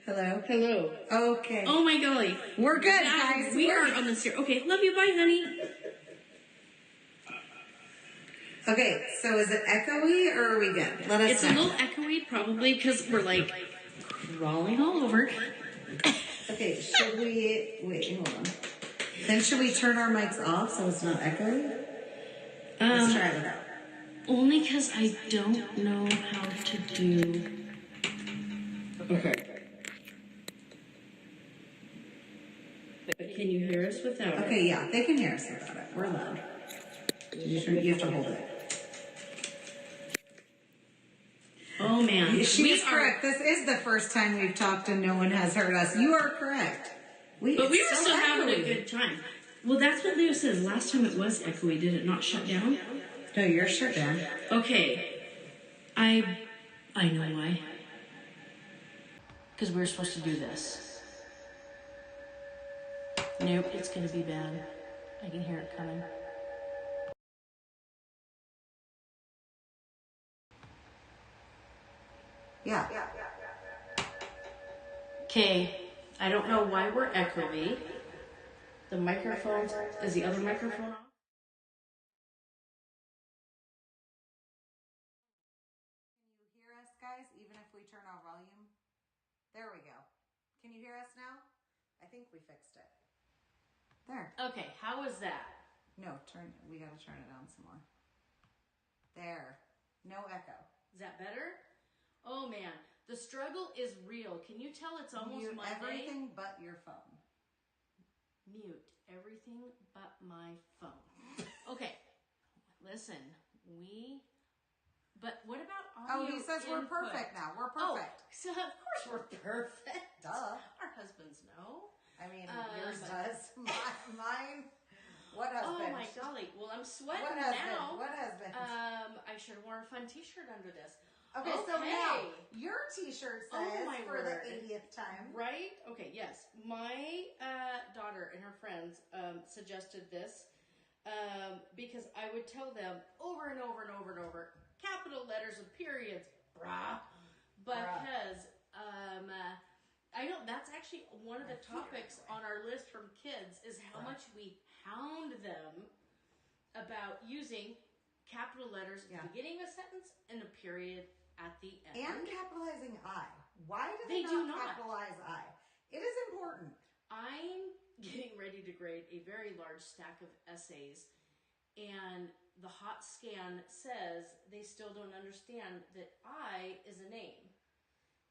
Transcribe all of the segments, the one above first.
Hello? Hello. Okay. Oh my golly. We're good, guys. We are on the stairs. Okay, love you. Bye, honey. Okay, so is it echoey or are we good? Let us It's know. a little echoey, probably because we're like crawling all over. Okay, should we... Wait, hold on. Then should we turn our mics off so it's not echoey? Let's try it out. Only because I don't know how to do. Okay. But can you hear us without it? Okay, yeah, they can hear us without it. We're loud. You have to hold it. Oh man. She is correct. This is the first time we've talked and no one has heard us. You are correct. But we were still having a good time. Well, that's what Leo says. Last time it was echoey. Did it not shut down? No, you're shut down. Okay. I know why. Because we're supposed to do this. Nope, it's going to be bad. I can hear it coming. Yeah. Okay, I don't know why we're echoey. The microphone, is the other microphone on? Can you hear us, guys, even if we turn our volume? There we go. Can you hear us now? I think we fixed it. There. Okay, how is that? No, we gotta turn it down some more. There. No echo. Is that better? Oh man, the struggle is real. Can you tell it's almost Mute Monday? everything but your phone. Mute everything but my phone. Okay, listen, but what about audio? Oh, he says we're input? perfect now. We're perfect. Oh, so of course we're perfect. Duh. Our husbands know. I mean, yours does. Mine. What husband? Oh my golly. Well, I'm sweating What husband? now. What husband? I should have worn a fun t-shirt under this. Okay, so now your t-shirt says my for word. the 80th time. Right? Okay, yes. My daughter and her friends suggested this because I would tell them over and over and over and over, capital letters and periods, brah. Because I know that's actually one of the topics on our list from kids is how much we hound them about using capital letters at the beginning of a sentence and a period at the end. And capitalizing I. Why do They do not capitalize I? It is important. I'm getting ready to grade a very large stack of essays, and the hot scan says they still don't understand that I is a name.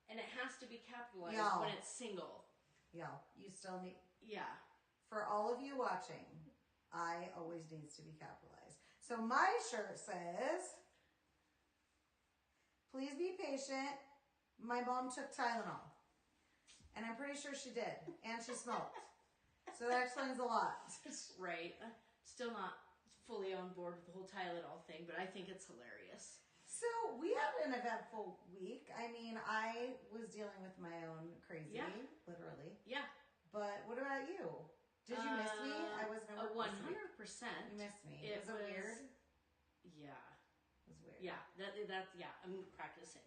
And it has to be capitalized when it's single. Yeah, you still need... Yeah. For all of you watching, I always needs to be capitalized. So my shirt says... Please be patient. My mom took Tylenol. And I'm pretty sure she did. And she smoked. So that explains a lot. Right. Still not fully on board with the whole Tylenol thing, but I think it's hilarious. So we had an eventful week. I mean, I was dealing with my own crazy, literally. Yeah. But what about you? Did you miss me? I wasn't at work 100%. You missed me. Was it weird? Yeah. It was weird. Yeah. I'm practicing.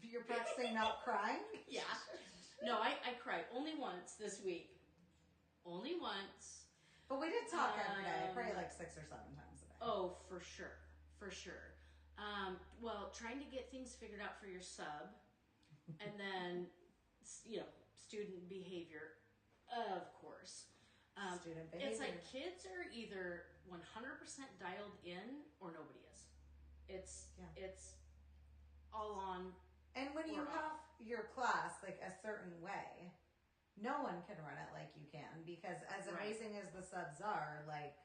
You're practicing not crying? Yeah. No, I cried only once this week. Only once. But we did talk every day, probably like 6 or 7 times a day. Oh, for sure. For sure. Well, trying to get things figured out for your sub, and then, student behavior, of course. Student behavior. It's like kids are either 100% dialed in or nobody is. It's all on. And when you have your class like a certain way, no one can run it like you can, because as amazing as the subs are, like,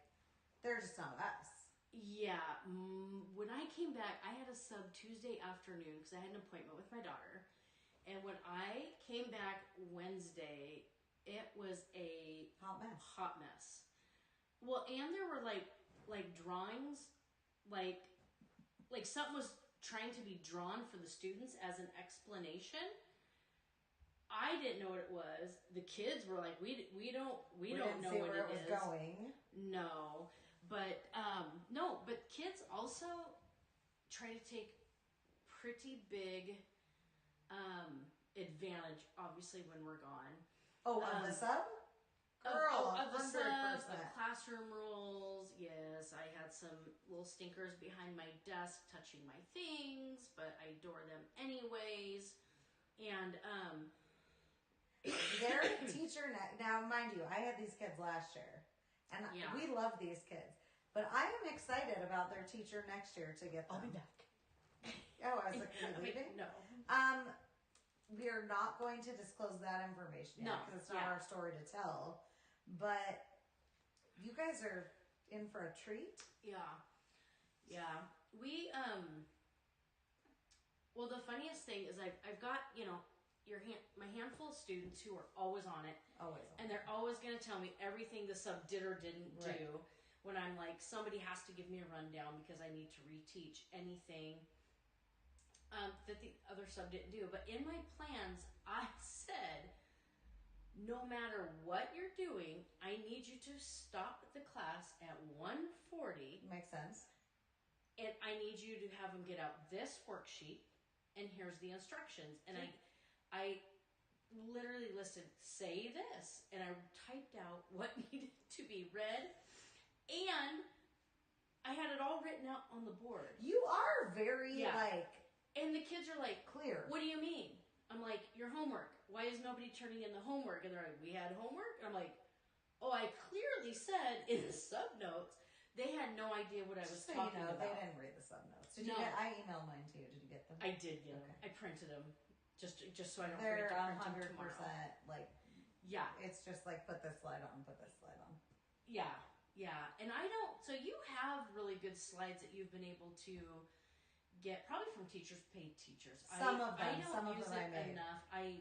they're just not us. Yeah. When I came back, I had a sub Tuesday afternoon because I had an appointment with my daughter. And when I came back Wednesday, it was a hot mess. Well, and there were like drawings, like something was trying to be drawn for the students as an explanation. I didn't know what it was. The kids were like, we don't know what it is. Going. No. But but kids also try to take pretty big advantage, obviously, when we're gone. Oh, on the sub? Girl, of the 100%. sub, of classroom rules. Yes, I had some little stinkers behind my desk touching my things, but I adore them anyways. And their teacher now, mind you, I had these kids last year, and we love these kids. But I am excited about their teacher next year to get them. I'll be back. Oh, I was like, are you leaving? No. We are not going to disclose that information yet because it's not our story to tell. But you guys are in for a treat. Yeah. Yeah. We, well, the funniest thing is I've got, my handful of students who are always on it. Always on and they're always going to tell me everything the sub did or didn't do. When I'm like, somebody has to give me a rundown because I need to reteach anything that the other sub didn't do. But in my plans, I said, no matter what you're doing, I need you to stop the class at 1:40. Makes sense. And I need you to have them get out this worksheet, and here's the instructions. And I literally listed, say this, and I typed out what needed to be read, and I had it all written out on the board. You are very and the kids are like, clear. What do you mean? I'm like, your homework. Why is nobody turning in the homework? And they're like, we had homework? And I'm like, oh, I clearly said in the sub notes. They had no idea what I was talking about. They didn't read the sub notes. Did you get? I emailed mine to you. Did you get them? I did get them. I printed them just so I don't They're forget to print them tomorrow. like. Yeah. It's just like put this slide on, put this slide on. Yeah, yeah. And I don't. So you have really good slides that you've been able to get, probably from teachers, paid teachers. Some of them. I don't some use of them it enough. I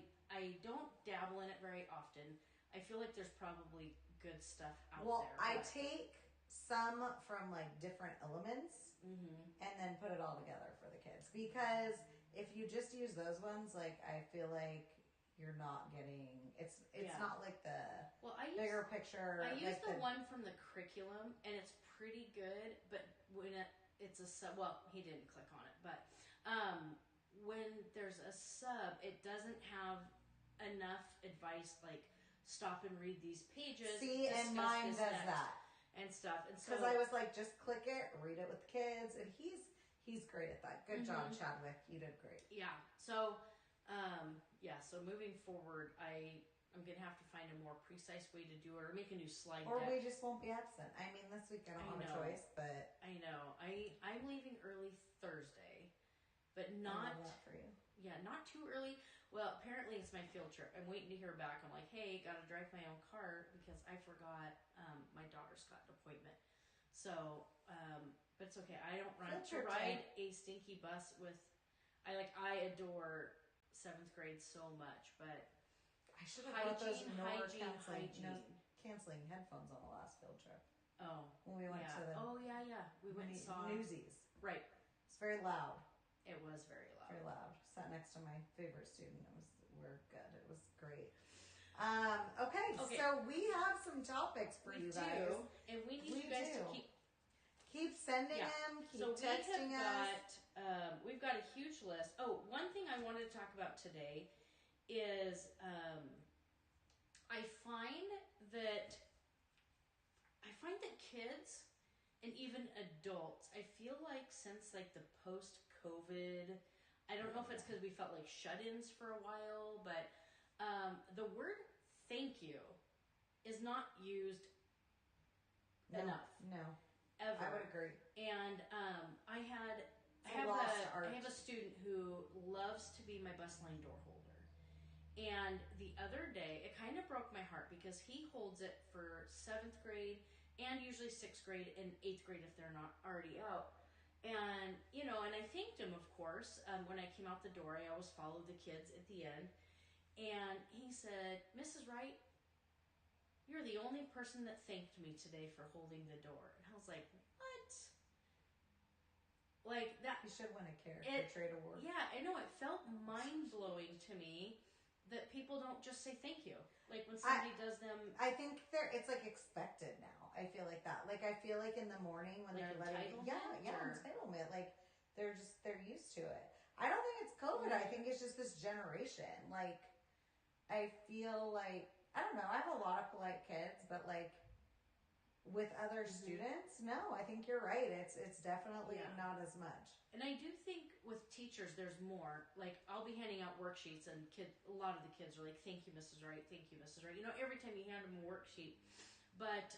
don't dabble in it very often. I feel like there's probably good stuff out there. Well, I take some from like different elements and then put it all together for the kids, because if you just use those ones, like I feel like you're not getting it's not like the bigger picture. I use the one from the curriculum, and it's pretty good, but when it's a sub, well, he didn't click on it, but when there's a sub, it doesn't have enough advice like stop and read these pages. See, and mine does that. And stuff. And so, because I was like, just click it, read it with kids, and he's great at that. Good job, Chadwick. You did great. Yeah. So, so moving forward, I'm gonna have to find a more precise way to do it, or make a new slide or deck. we just won't be absent. I mean, this week I don't have a choice, but I know I'm leaving early Thursday, but not I love that for you. Yeah, not too early. Well, apparently it's my field trip. I'm waiting to hear back. I'm like, hey, gotta drive my own car because I forgot my daughter's got an appointment. So, but it's okay. I don't ride a stinky bus with. I adore 7th grade so much, but I should have brought those canceling headphones on the last field trip. Oh, when we went to the we went and saw Newsies. Right. It's very loud. It was very loud. Very loud. Sat next to my favorite student. We're good. It was great. Okay, so we have some topics for you guys. And we need you guys to keep sending them, keep texting us. We've got a huge list. Oh, one thing I wanted to talk about today is I find that kids and even adults, I feel like since like the post-COVID, I don't know if it's because we felt like shut-ins for a while, but the word thank you is not used enough. No. Ever. I would agree. And I have a student who loves to be my bus line door holder. And the other day, it kind of broke my heart because he holds it for 7th grade and usually 6th grade and 8th grade if they're not already out. And, and I thanked him, of course. When I came out the door, I always followed the kids at the end. And he said, Mrs. Wright, you're the only person that thanked me today for holding the door. And I was like, what? Like that. You should win a character trade award. Yeah, I know. It felt mind-blowing to me that people don't just say thank you. Like when somebody does them. I think it's like expected now. I feel like that. Like I feel like in the morning when like they're letting entitlement. Entitlement. Like they're used to it. I don't think it's COVID. I think it's just this generation. Like, I feel like, I don't know, I have a lot of polite kids, but like with other students, no, I think you're right. It's definitely not as much. And I do think with teachers, there's more. Like, I'll be handing out worksheets, and a lot of the kids are like, "Thank you, Mrs. Wright. Thank you, Mrs. Wright." You know, every time you hand them a worksheet. But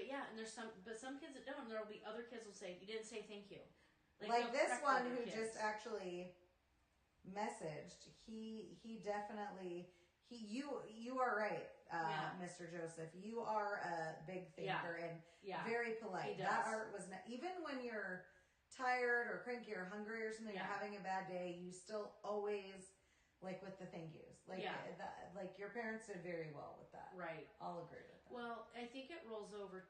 yeah, and some kids that don't. And there'll be other kids will say, "You didn't say thank you." Like this one who just actually messaged. He definitely. You are right, Mr. Joseph. You are a big thinker and very polite. That art was even when you're tired or cranky or hungry or something, you're having a bad day, you still always like with the thank yous. Like like your parents did very well with that. Right. I'll agree with that. Well, I think it rolls over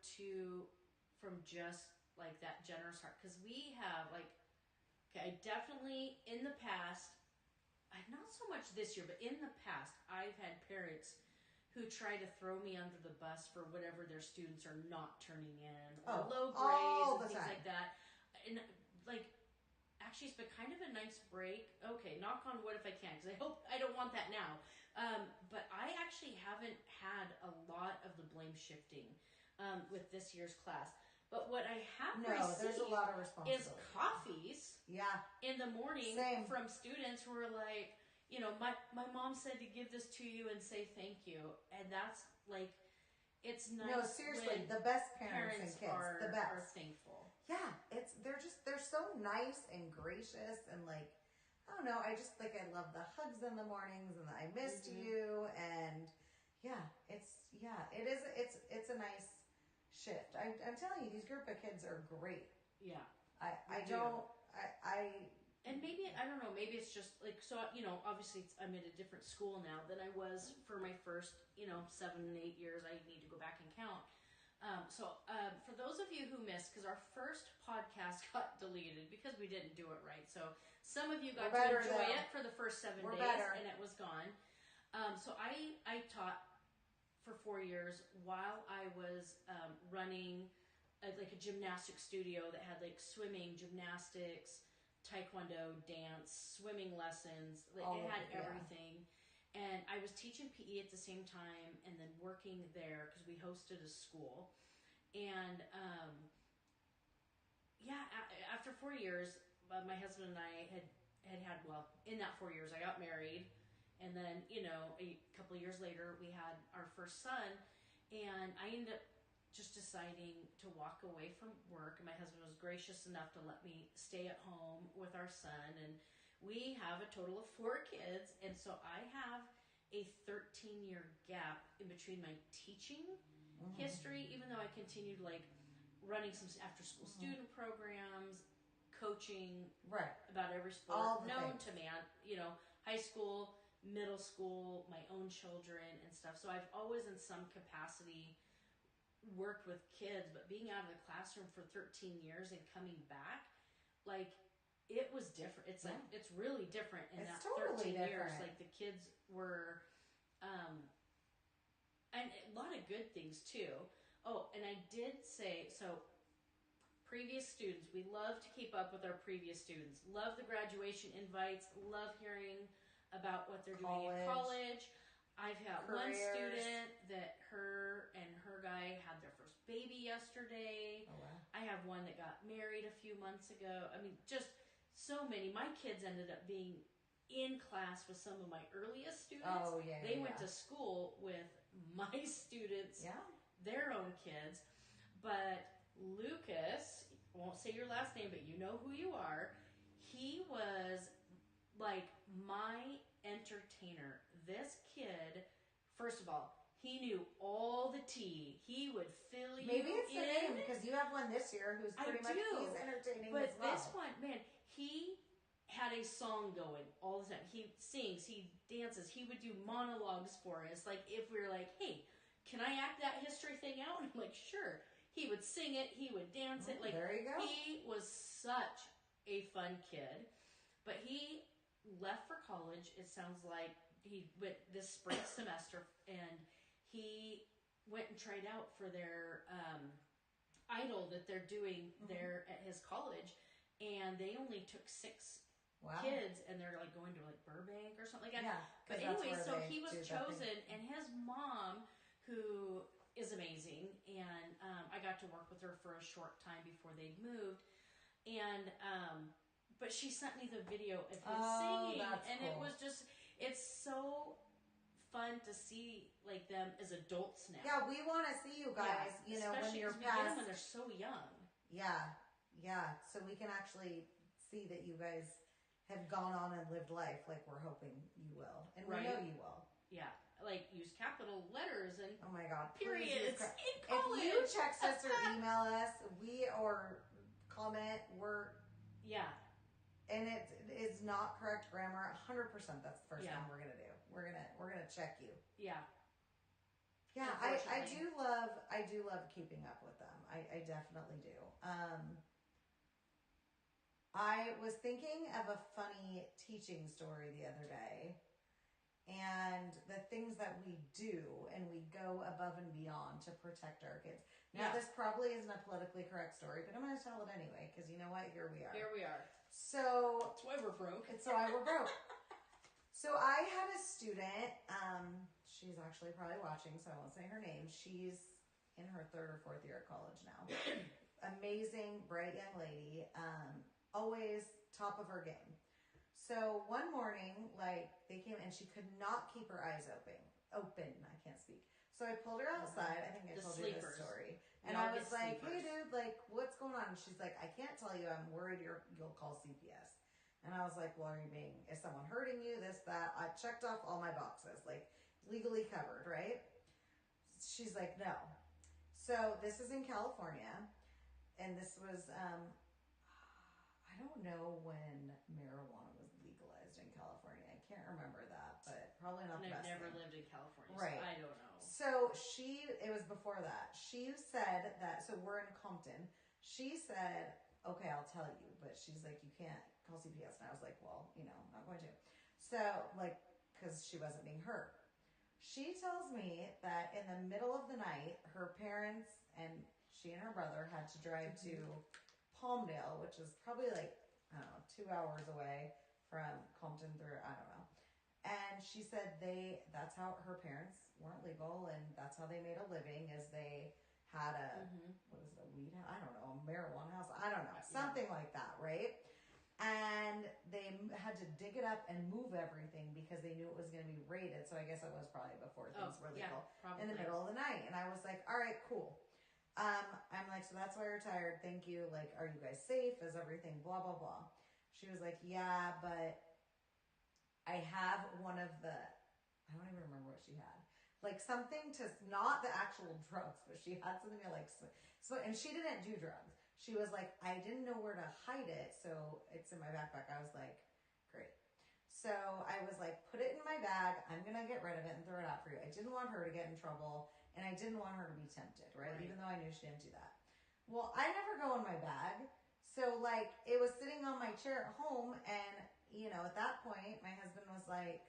from just like that generous heart, because we have I definitely in the past. Not so much this year, but in the past, I've had parents who try to throw me under the bus for whatever their students are not turning in, or low grades and things like that. And actually, it's been kind of a nice break. Okay, knock on wood if I can, because I don't want that now. But I actually haven't had a lot of the blame shifting with this year's class. But what I have received there's a lot of responsibility. is coffees in the morning from students who are like, you know, my mom said to give this to you and say thank you. And that's like, it's nice. No, seriously, the best parents and kids, the best. Are thankful. Yeah, they're so nice and gracious and like, I don't know, I just like, I love the hugs in the mornings and the I missed you, and it's a nice shift. I'm telling you, these group of kids are great. Yeah. And maybe, I don't know, maybe it's just like, so, you know, obviously I'm at a different school now than I was for my first, 7 and 8 years. I need to go back and count. For those of you who missed, because our first podcast got deleted because we didn't do it right. So some of you got to enjoy it for the first 7 days and it was gone. So I taught for 4 years while I was running a gymnastics studio that had like swimming, gymnastics, taekwondo, dance, swimming lessons. It had everything. And I was teaching PE at the same time and then working there because we hosted a school. And after 4 years, my husband and I had in that 4 years, I got married. And then, a couple of years later, we had our first son, and I ended up just deciding to walk away from work. And my husband was gracious enough to let me stay at home with our son. And we have a total of 4 kids. And so I have a 13-year gap in between my teaching history, even though I continued running some after-school student programs, coaching about every sport known to man, high school, middle school, my own children and stuff. So I've always in some capacity worked with kids, but being out of the classroom for 13 years and coming back, it was different. It's it's really different in that totally 13 years. Like the kids were, and a lot of good things too. Oh, and I did say, so previous students, we love to keep up with our previous students. Love the graduation invites, love hearing about what they're doing in college. I've had one student that her and her guy had their first baby yesterday. Oh, wow. I have one that got married a few months ago. I mean, just so many. My kids ended up being in class with some of my earliest students. Oh, yeah. They went to school with my students, their own kids. But Lucas, I won't say your last name, but you know who you are. He was like my entertainer. This kid, first of all, he knew all the tea. He would fill you in. Maybe it's the name, because you have one this year who's pretty much, he's entertaining as well. But this one, man, he had a song going all the time. He sings, he dances, he would do monologues for us. Like if we were like, hey, can I act that history thing out? And I'm like, sure. He would sing it, he would dance it. Like there you go. He was such a fun kid. But he left for college, it sounds like. He went this spring semester, and he went and tried out for their idol that they're doing there at his college. and they only took 6 Wow. kids, and they're like going to like Burbank or something like that. Yeah. But anyway, so he was chosen, and his mom, who is amazing, and I got to work with her for a short time before they moved, and but she sent me the video of him singing, and cool. It was just, it's so fun to see like them as adults now. Yeah, we want to see you guys. Yeah, you know, when you're past, when they're so young. Yeah, yeah. So we can actually see that you guys have gone on and lived life like we're hoping you will, and we know you will. Yeah, like use capital letters and oh my god, periods in If college. you text us or email us, or comment, and it is not correct grammar. 100%. That's the first thing we're gonna do. We're gonna check you. Yeah. Yeah, I do love keeping up with them. I definitely do. I was thinking of a funny teaching story the other day, and the things that we do, and we go above and beyond to protect our kids. Now, this probably isn't a politically correct story, but I'm going to tell it anyway, because you know what? Here we are. So that's why we're broke. So I had a student. She's actually probably watching, so I won't say her name. She's in her 3rd or 4th year at college now. Amazing, bright young lady. Always top of her game. So one morning, like, they came and she could not keep her eyes open. I can't speak. So I pulled her outside. I think I told you this story. And I was like, hey dude, like, what's going on? And she's like, I can't tell you. I'm worried you'll call CPS. And I was like, well, is someone hurting you? This, that. I checked off all my boxes, like legally covered, right? She's like, no. So this is in California. And this was, I don't know when marijuana was legalized in California. I can't remember that, but probably not the best I've never thing. lived in California, right. So I don't know. So it was before that. She said that, so we're in Compton. She said, okay, I'll tell you, but she's like, you can't call CPS. And I was like, well, I'm not going to. So, like, because she wasn't being heard. She tells me that in the middle of the night, her parents and she and her brother had to drive to Palmdale, which is probably like, I don't know, 2 hours away from Compton through, I don't know. And she said that's how her parents weren't legal, and that's how they made a living, is they had a, what is it, a weed house? I don't know, a marijuana house? I don't know, something like that, right? And they had to dig it up and move everything because they knew it was going to be raided. So I guess it was probably before things were legal, in the middle of the night. And I was like, all right, cool. I'm like, so that's why you're tired. Thank you. Like, are you guys safe? Is everything blah, blah, blah? She was like, yeah, but I have one of the, I don't even remember what she had. Like something to, not the actual drugs, but she had something to like, so, and she didn't do drugs. She was like, I didn't know where to hide it. So it's in my backpack. I was like, great. So I was like, put it in my bag. I'm going to get rid of it and throw it out for you. I didn't want her to get in trouble. And I didn't want her to be tempted, right? Even though I knew she didn't do that. Well, I never go in my bag. So, like, it was sitting on my chair at home. And, at that point, my husband was like,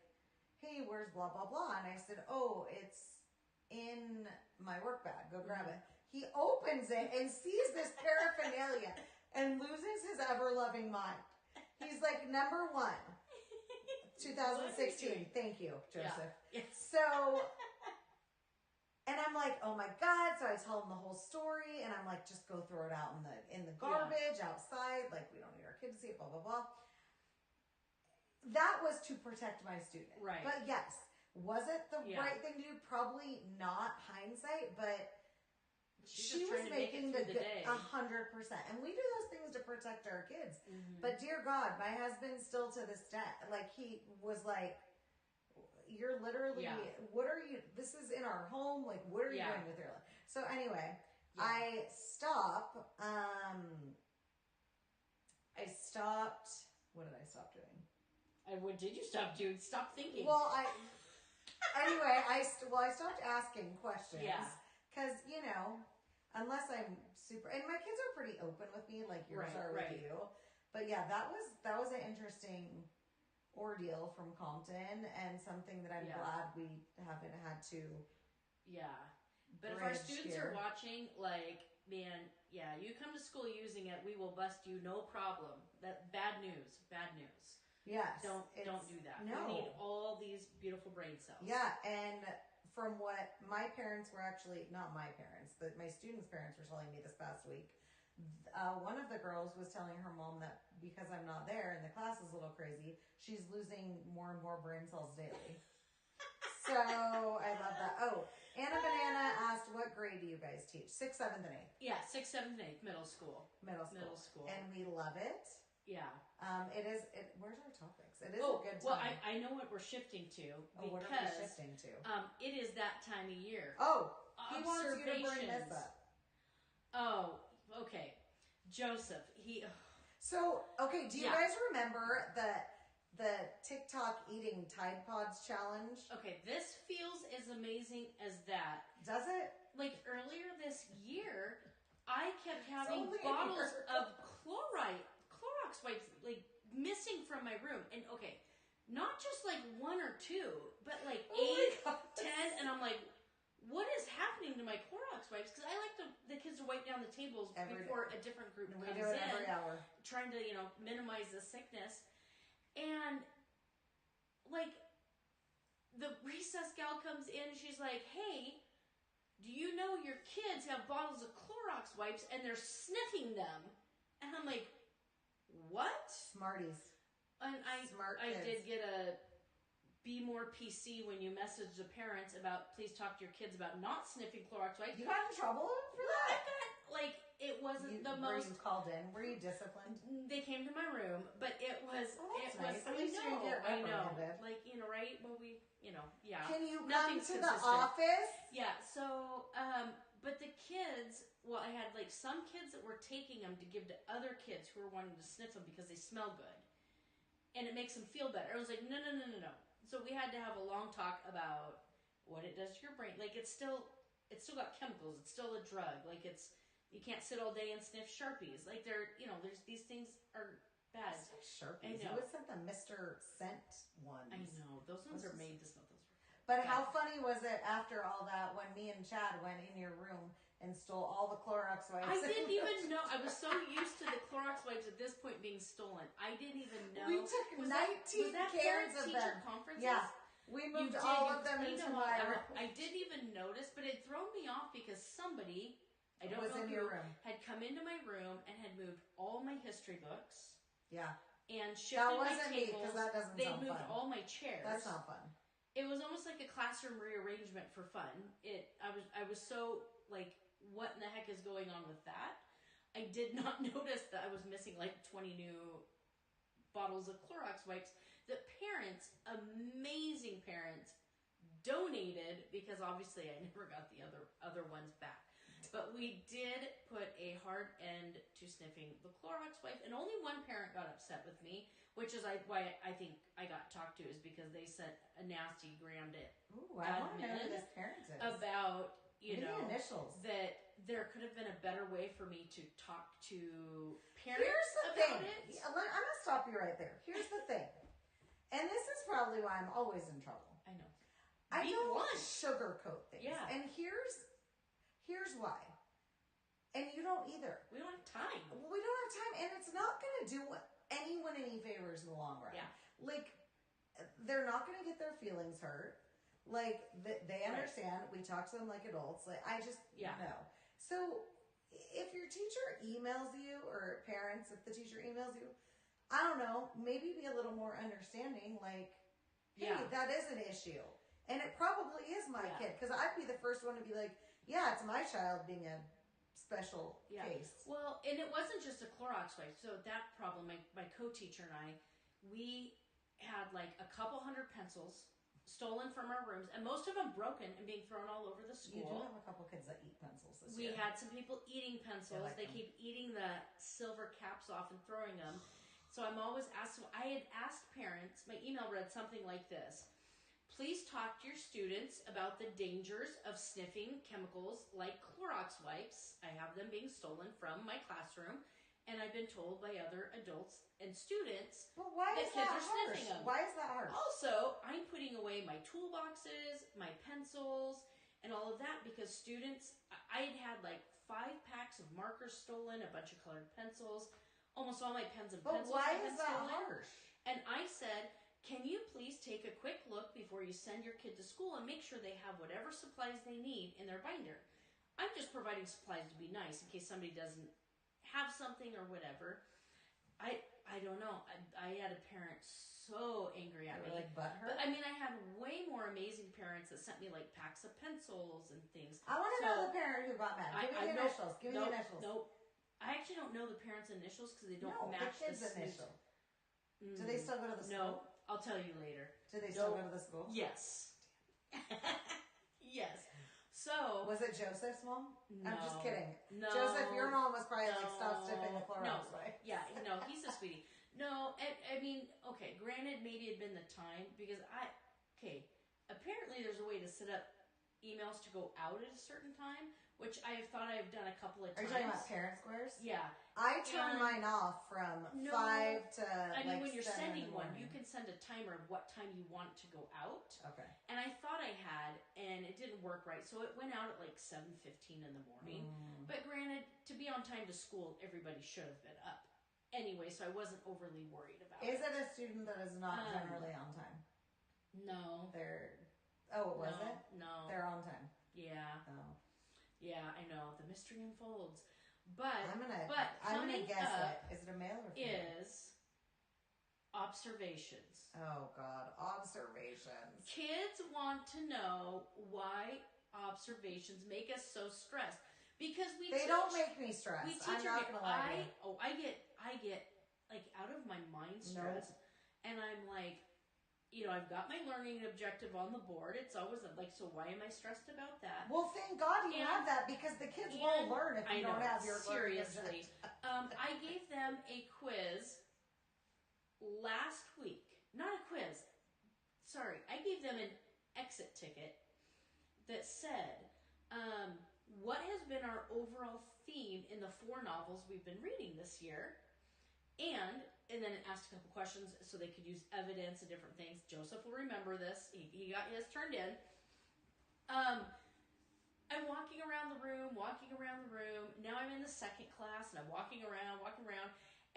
hey, where's blah, blah, blah? And I said, oh, it's in my work bag. Go grab it. He opens it and sees this paraphernalia and loses his ever-loving mind. He's like, number 1, 2016. Thank you, Joseph. Yeah. So... And I'm like, oh my God. So I tell him the whole story, and I'm like, just go throw it out in the garbage outside. Like, we don't need our kids to see it, blah, blah, blah. That was to protect my student. Right. But yes, was it the right thing to do? Probably not, hindsight, but she was making the day. 100%. And we do those things to protect our kids. But dear God, my husband still to this day, like, he was like, you're literally, what are you, this is in our home, like, what are you doing with your life? So anyway, I stopped, what did I stop doing? What did you stop doing? Stop thinking. Well, I stopped asking questions. Yeah. Because, unless I'm super, and my kids are pretty open with me, like yours are with you. But yeah, that was an interesting ordeal from Compton, and something that I'm glad we haven't had to But if our students are watching, like, man, yeah, you come to school using it, we will bust you, no problem. That bad news. Yes. Don't do that. No. We need all these beautiful brain cells. Yeah, and from what my parents were actually, not my parents, but my students' parents were telling me this past week, one of the girls was telling her mom that because I'm not there and the class is a little crazy, she's losing more and more brain cells daily. So I love that. Oh, Anna Banana asked, what grade do you guys teach? 6th, 7th, and 8th. Yeah, 6th, 7th, and 8th, middle school. Middle school. And we love it. Yeah. Where's our topics? It is a good time. Well, I know what we're shifting to. What are we shifting to? It is that time of year. Oh, he wants you to bring this up. Oh, okay. Joseph, So, okay, do you guys remember the TikTok eating Tide Pods challenge? Okay, this feels as amazing as that. Does it? Like earlier this year, I kept having bottles of Clorox wipes like missing from my room. And okay, not just like 1 or 2, but like 8, 10, and I'm like, what is happening to my Clorox wipes? Because I like the kids to wipe down the tables before a different group comes in. We do it every hour. Trying to, minimize the sickness. And, like, the recess gal comes in, she's like, hey, do you know your kids have bottles of Clorox wipes and they're sniffing them? And I'm like, what? Smarties. And I did get a be more PC when you message the parents about please talk to your kids about not sniffing Clorox wipes. You got in trouble for that? It wasn't the most. Were you called in? Were you disciplined? They came to my room, but it was. Oh, that's nice. At least you didn't get reprimanded. Right? Well, yeah. Can you come to the office? Yeah. So, but the kids. Well, I had some kids that were taking them to give to other kids who were wanting to sniff them because they smell good, and it makes them feel better. I was like, no. So we had to have a long talk about what it does to your brain. Like it's still got chemicals. It's still a drug. You can't sit all day and sniff Sharpies. There's these things are bad. Sharpies. You would sent the Mr. Scent ones. I know. Those ones are made to smell those. But how funny was it after all that when me and Chad went in your room and stole all the Clorox wipes? I didn't even know. I was so used to the Clorox wipes at this point being stolen. I didn't even know. We took 19 cans of them. Conferences? Yeah. We moved all of them into my room. I didn't even notice, but it thrown me off because somebody, I don't know who, had come into my room and had moved all my history books. Yeah. And shifted my tables. Me, because that doesn't sound fun. They moved all my chairs. That's not fun. It was almost like a classroom rearrangement for fun. I was so what in the heck is going on with that? I did not notice that I was missing 20 new bottles of Clorox wipes that parents, amazing parents, donated because obviously I never got the other ones back. But we did put a hard end to sniffing the Clorox wipes, and only one parent got upset with me, which is why I think I got talked to, is because they sent a nasty grammed it. Ooh, I want to know who this parent is. About, initials. That there could have been a better way for me to talk to parents about it. I'm going to stop you right there. Here's the thing. And this is probably why I'm always in trouble. I know. I don't sugarcoat things. Yeah. And here's why. And you don't either. We don't have time. We don't have time, and it's not going to do anyone any favors in the long run. Yeah. They're not going to get their feelings hurt. They understand. Right. We talk to them like adults. I just know. So if your teacher emails you, or parents, if the teacher emails you, I don't know, maybe be a little more understanding. Hey, that is an issue. And it probably is my kid. Because I'd be the first one to be like, yeah, it's my child being a special case. Well, and it wasn't just a Clorox wipe. So that problem, my co-teacher and I, we had a couple hundred pencils stolen from our rooms, and most of them broken and being thrown all over the school. You do have a couple kids that eat pencils this year. We had some people eating pencils. They keep eating the silver caps off and throwing them. So I'm always asked, I had asked parents, my email read something like this: please talk to your students about the dangers of sniffing chemicals like Clorox wipes. I have them being stolen from my classroom, and I've been told by other adults and students that kids are sniffing them. Why is that harsh? Also, I'm putting away my toolboxes, my pencils, and all of that because students, I had like 5 packs of markers stolen, a bunch of colored pencils, almost all my pens and pencils. But why is that harsh? And I said, can you please take a quick look before you send your kid to school and make sure they have whatever supplies they need in their binder? I'm just providing supplies to be nice in case somebody doesn't have something or whatever. I don't know. I had a parent so angry at me. Like butthurt? But I mean, I had way more amazing parents that sent me like packs of pencils and things. I want to know the parent who got mad. Give me the initials. Give me the initials. Nope. I actually don't know the parents' initials because they don't match the kid's initial. Do they still go to the school? No, I'll tell you later. Do they still go to the school? Yes. Yes. So was it Joseph's mom? No, I'm just kidding. No, Joseph, your mom was probably like, stop sniffing the Clorox, right? Yeah, no, he's a sweetie. No, I mean, okay, granted, maybe it had been the time because apparently there's a way to set up emails to go out at a certain time, which I have thought I've done a couple of times. Are you talking about parent squares? Yeah. I turn mine off from 5 to I mean, when you're 7 sending in the one, morning. you can send a timer of what time you want to go out. Okay. And I thought I had, and it didn't work right, so it went out at like 7:15 in the morning. But granted, to be on time to school, everybody should have been up. Anyway, so I wasn't overly worried about it. Is it a student that is not generally on time? No. Was it? No. They're on time. Yeah. Oh. Yeah, I know. The mystery unfolds. But I'm gonna guess it. Is it a male or female? Is observations. Oh God, observations. Kids want to know why observations make us so stressed because they don't make me stressed. I'm not gonna lie. I get like out of my mind stressed, and I'm like, I've got my learning objective on the board. It's always like, so why am I stressed about that? Well, thank God you have that because the kids won't learn if you don't have your seriously. I gave them a quiz last week. Not a quiz. Sorry, I gave them an exit ticket that said, what has been our overall theme in the 4 novels we've been reading this year? And then it asked a couple questions so they could use evidence and different things. Joseph will remember this. He got his turned in. I'm walking around the room. Now I'm in the 2nd class, and I'm walking around,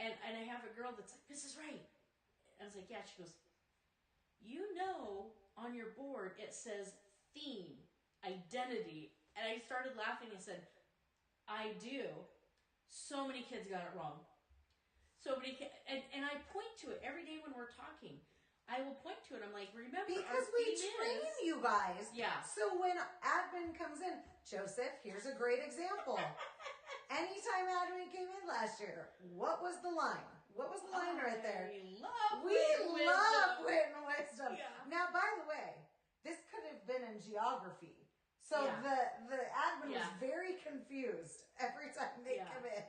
and I have a girl that's like, Mrs. Wright. I was like, yeah. She goes, on your board it says theme, identity. And I started laughing and said, I do. So many kids got it wrong. And I point to it every day when we're talking. I will point to it. I'm like, remember, because we train you guys. Yeah. So when admin comes in, Joseph, here's a great example. Anytime admin came in last year, what was the line? What was the line right there? We love wit and wisdom. Yeah. Now, by the way, this could have been in geography. So the admin was very confused every time they come in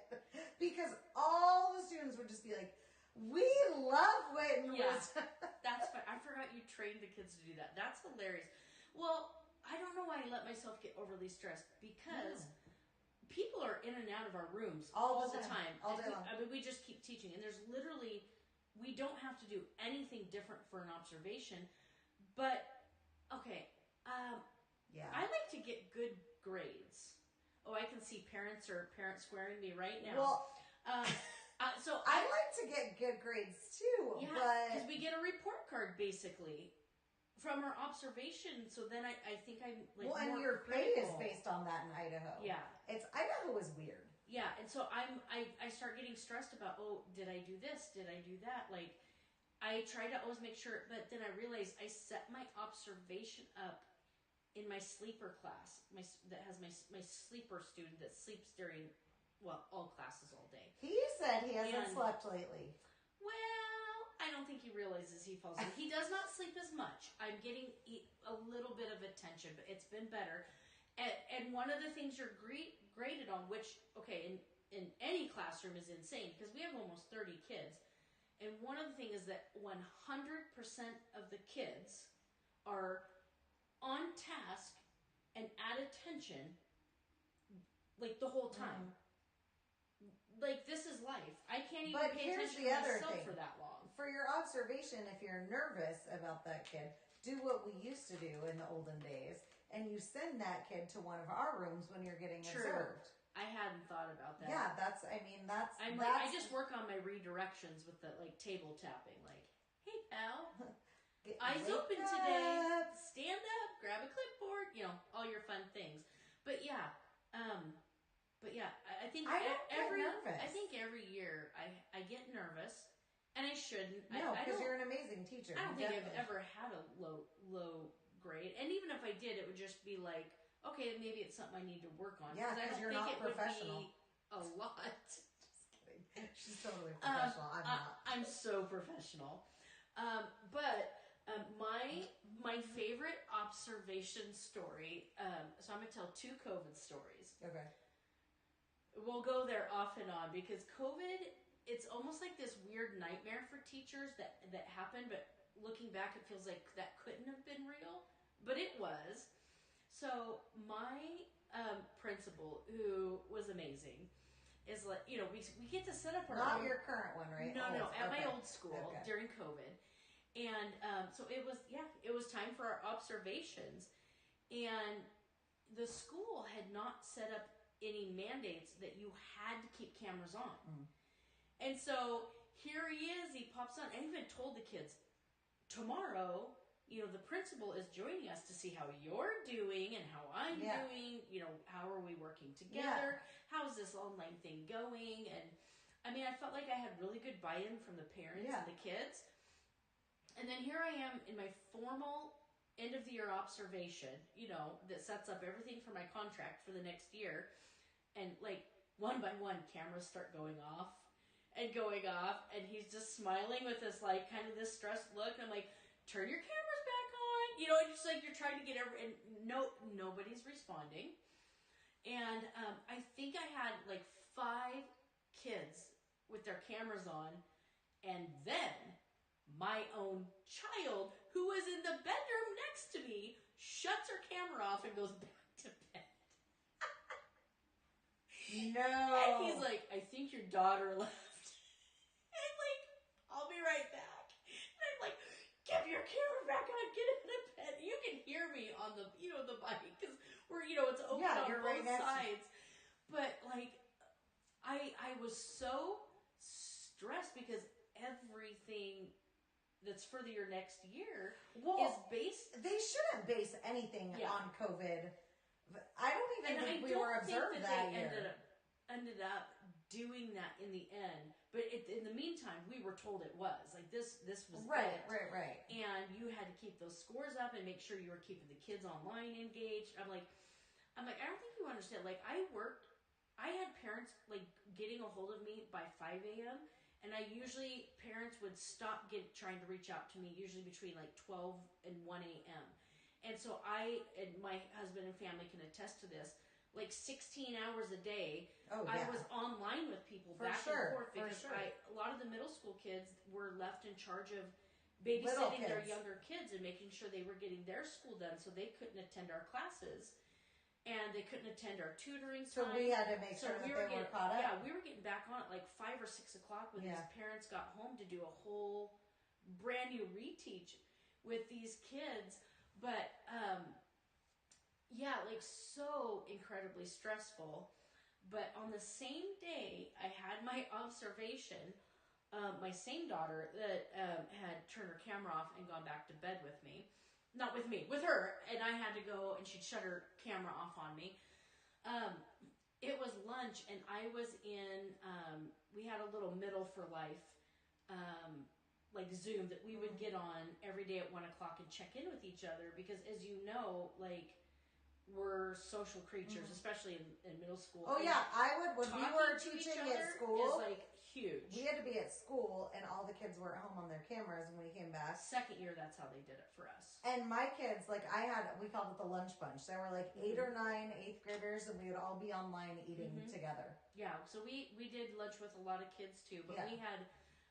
because all the students would just be like, we love wit and wisdom. That's fine. I forgot you trained the kids to do that. That's hilarious. Well, I don't know why I let myself get overly stressed because people are in and out of our rooms all the time. All day long. I mean, we just keep teaching, and there's literally, we don't have to do anything different for an observation. But okay, I like to get good grades. Oh, I can see parents squaring me right now. Well, so I like to get good grades too. Yeah, because we get a report card basically from our observation. So then I think I'm like, well, and more your critical. pay is based on that in Idaho. Yeah, Idaho is weird. Yeah, and so I start getting stressed about, did I do this? Did I do that? Like, I try to always make sure, but then I realized I set my observation up in my sleeper class, that has my sleeper student that sleeps during, all classes all day. He said he hasn't slept lately. Well, I don't think he realizes he falls asleep. He does not sleep as much. I'm getting a little bit of attention, but it's been better. And one of the things you're graded on, which, in any classroom is insane, because we have almost 30 kids. And one of the things is that 100% of the kids are on task and at attention, like, the whole time. Like, this is life. I can't even pay attention to myself for that long. For your observation, if you're nervous about that kid, do what we used to do in the olden days, and you send that kid to one of our rooms when you're getting observed. I hadn't thought about that. Yeah, that's. I just work on my redirections with the like table tapping. Like, hey pal, eyes open today. Stand up, grab a clipboard. You know, all your fun things. But yeah, I think every year I get nervous, and I shouldn't. No, because you're an amazing teacher. I don't think I've ever had a low grade, and even if I did, it would just be like, okay, maybe it's something I need to work on. Yeah, because you're not professional. A lot. Just kidding. She's totally professional. I'm not. I'm so professional. But my favorite observation story. So I'm gonna tell 2 COVID stories. Okay. We'll go there off and on because COVID, it's almost like this weird nightmare for teachers that happened. But looking back, it feels like that couldn't have been real, but it was. So my principal, who was amazing, is like, you know, we get to set up our not your current one, right? No, at my old school during COVID, and so it was time for our observations, and the school had not set up any mandates that you had to keep cameras on, and so here he is, he pops on, and I even told the kids, tomorrow, you know, the principal is joining us to see how you're doing and how I'm doing. You know, how are we working together? How's this online thing going? And I mean, I felt like I had really good buy-in from the parents and the kids. And then here I am in my formal end of the year observation, you know, that sets up everything for my contract for the next year. And like one by one, cameras start going off. And he's just smiling with this like kind of this stressed look. And I'm like, turn your cameras back on. You know, it's just like you're trying to get and nobody's responding. And I think I had like 5 kids with their cameras on, and then my own child, who was in the bedroom next to me, shuts her camera off and goes back to bed. No. And he's like, I think your daughter left. And I'm like, I'll be right back. And I'm like, get your camera back on, get in the bed. You can hear me on the, you know, the bike, because we're, you know, it's open on both sides. But like, I was so stressed because everything that's for your next year is based. They shouldn't base anything on COVID. I don't even think we were observed that year. Ended up doing that in the end, but in the meantime, we were told it was like this was right, it. right, and you had to keep those scores up and make sure you were keeping the kids online engaged. I'm like, I don't think you understand. Like, I had parents like getting a hold of me by 5 a.m. and parents would stop trying to reach out to me usually between like 12 and 1 a.m. And so I and my husband and family can attest to this. Like 16 hours a day, I was online with people back and forth because a lot of the middle school kids were left in charge of babysitting their younger kids and making sure they were getting their school done, so they couldn't attend our classes and they couldn't attend our tutoring time. So we had to make sure that they were caught up. Yeah, we were getting back on at like 5 or 6 o'clock when these parents got home to do a whole brand new reteach with these kids, but like so incredibly stressful. But on the same day I had my observation, my same daughter that had turned her camera off and gone back to bed with me. Not with me, with her. And I had to go, and she'd shut her camera off on me. It was lunch, and I was in, we had a little Middle for Life, like Zoom that we would get on every day at 1 o'clock and check in with each other. Because as you know, like, we're social creatures, especially in middle school. Oh yeah, when we were teaching at school, is like huge. We had to be at school, and all the kids were at home on their cameras. And when we came back, second year, that's how they did it for us. And my kids, like we called it the lunch bunch. There were like 8 or 9 8th graders, and we would all be online eating together. Yeah, so we did lunch with a lot of kids too, but we had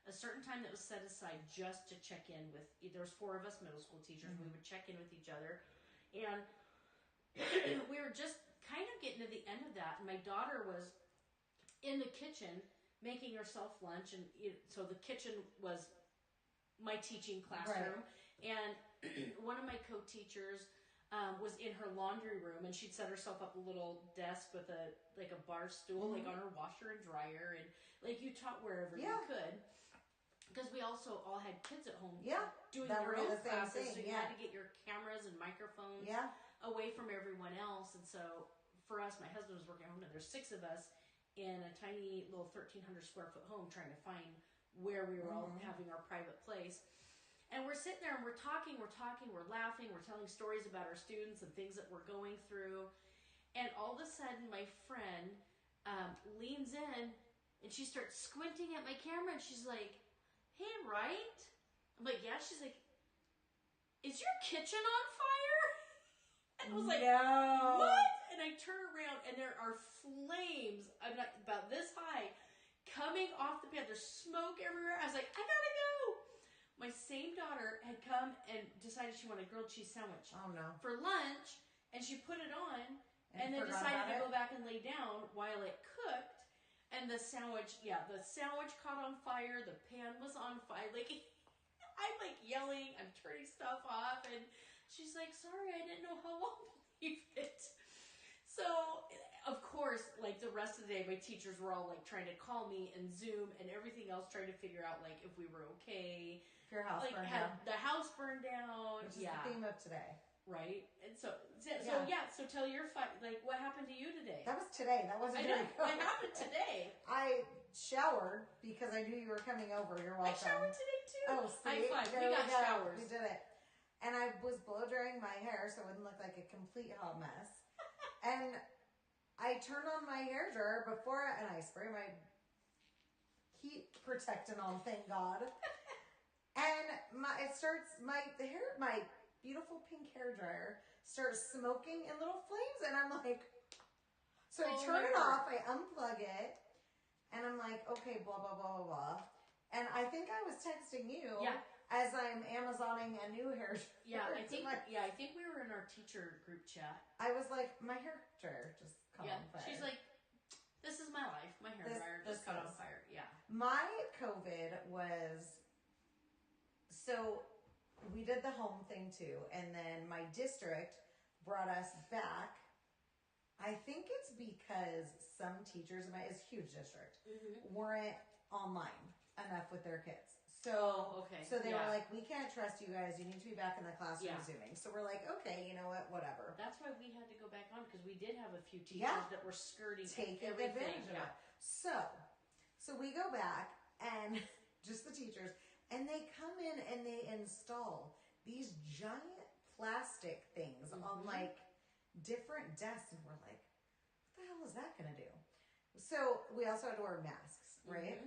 a certain time that was set aside just to check in with. There was 4 of us middle school teachers. We would check in with each other, and we were just kind of getting to the end of that, and my daughter was in the kitchen making herself lunch, and so the kitchen was my teaching classroom, and one of my co-teachers was in her laundry room, and she'd set herself up a little desk with a bar stool, like on her washer and dryer, and like you taught wherever you could. Because we also all had kids at home doing their own classes, so you had to get your cameras and microphones away from everyone else. And so for us, my husband was working at home, and there's 6 of us in a tiny little 1,300 square foot home trying to find where we were all having our private place. And we're sitting there and we're talking, we're laughing, we're telling stories about our students and things that we're going through. And all of a sudden, my friend leans in and she starts squinting at my camera and she's like, "Hey, right?" I'm like, "Yeah." She's like, "Is your kitchen on fire?" And I was like, "No." "What?" And I turn around and there are flames, I'm not about this high, coming off the pan. There's smoke everywhere. I was like, "I gotta go." My same daughter had come and decided she wanted a grilled cheese sandwich for lunch, and she put it on and then decided to go back and lay down while it cooked. And the sandwich caught on fire. The pan was on fire. Like, I'm like yelling, I'm turning stuff off, and she's like, "Sorry, I didn't know how long to leave it." So, of course, like the rest of the day, my teachers were all like trying to call me and Zoom and everything else, trying to figure out like if we were okay. If your house burned down. The house burned down. Which is the theme of today. Right? And so tell your fight, like, what happened to you today? That was today. That wasn't very good. What happened today? I showered because I knew you were coming over. You're welcome. I showered today too. Oh, see? High five. We got showers. We did it. And I was blow drying my hair so it wouldn't look like a complete hot mess. And I turned on my hair dryer and I spray my heat protectant on, thank God. And my beautiful pink hair dryer starts smoking in little flames, and I'm like, so I turn it off, I unplug it, and I'm like, okay, blah blah blah blah blah. And I think I was texting you as I'm Amazoning a new hair dryer. I think we were in our teacher group chat. I was like, my hair dryer just caught on fire. She's like, "This is my life. My hair dryer just caught on fire." Yeah. My COVID was, so we did the home thing too, and then my district brought us back. I think it's because some teachers, it's a huge district, weren't online enough with their kids. So they were like, "We can't trust you guys. You need to be back in the classroom Zooming." So we're like, "Okay, you know what? Whatever." That's why we had to go back on, because we did have a few teachers that were skirting everything. Advantage of it. So we go back, and just the teachers, and they come in and they install these giant plastic things on like different desks, and we're like, "What the hell is that going to do?" So we also had to wear masks, right?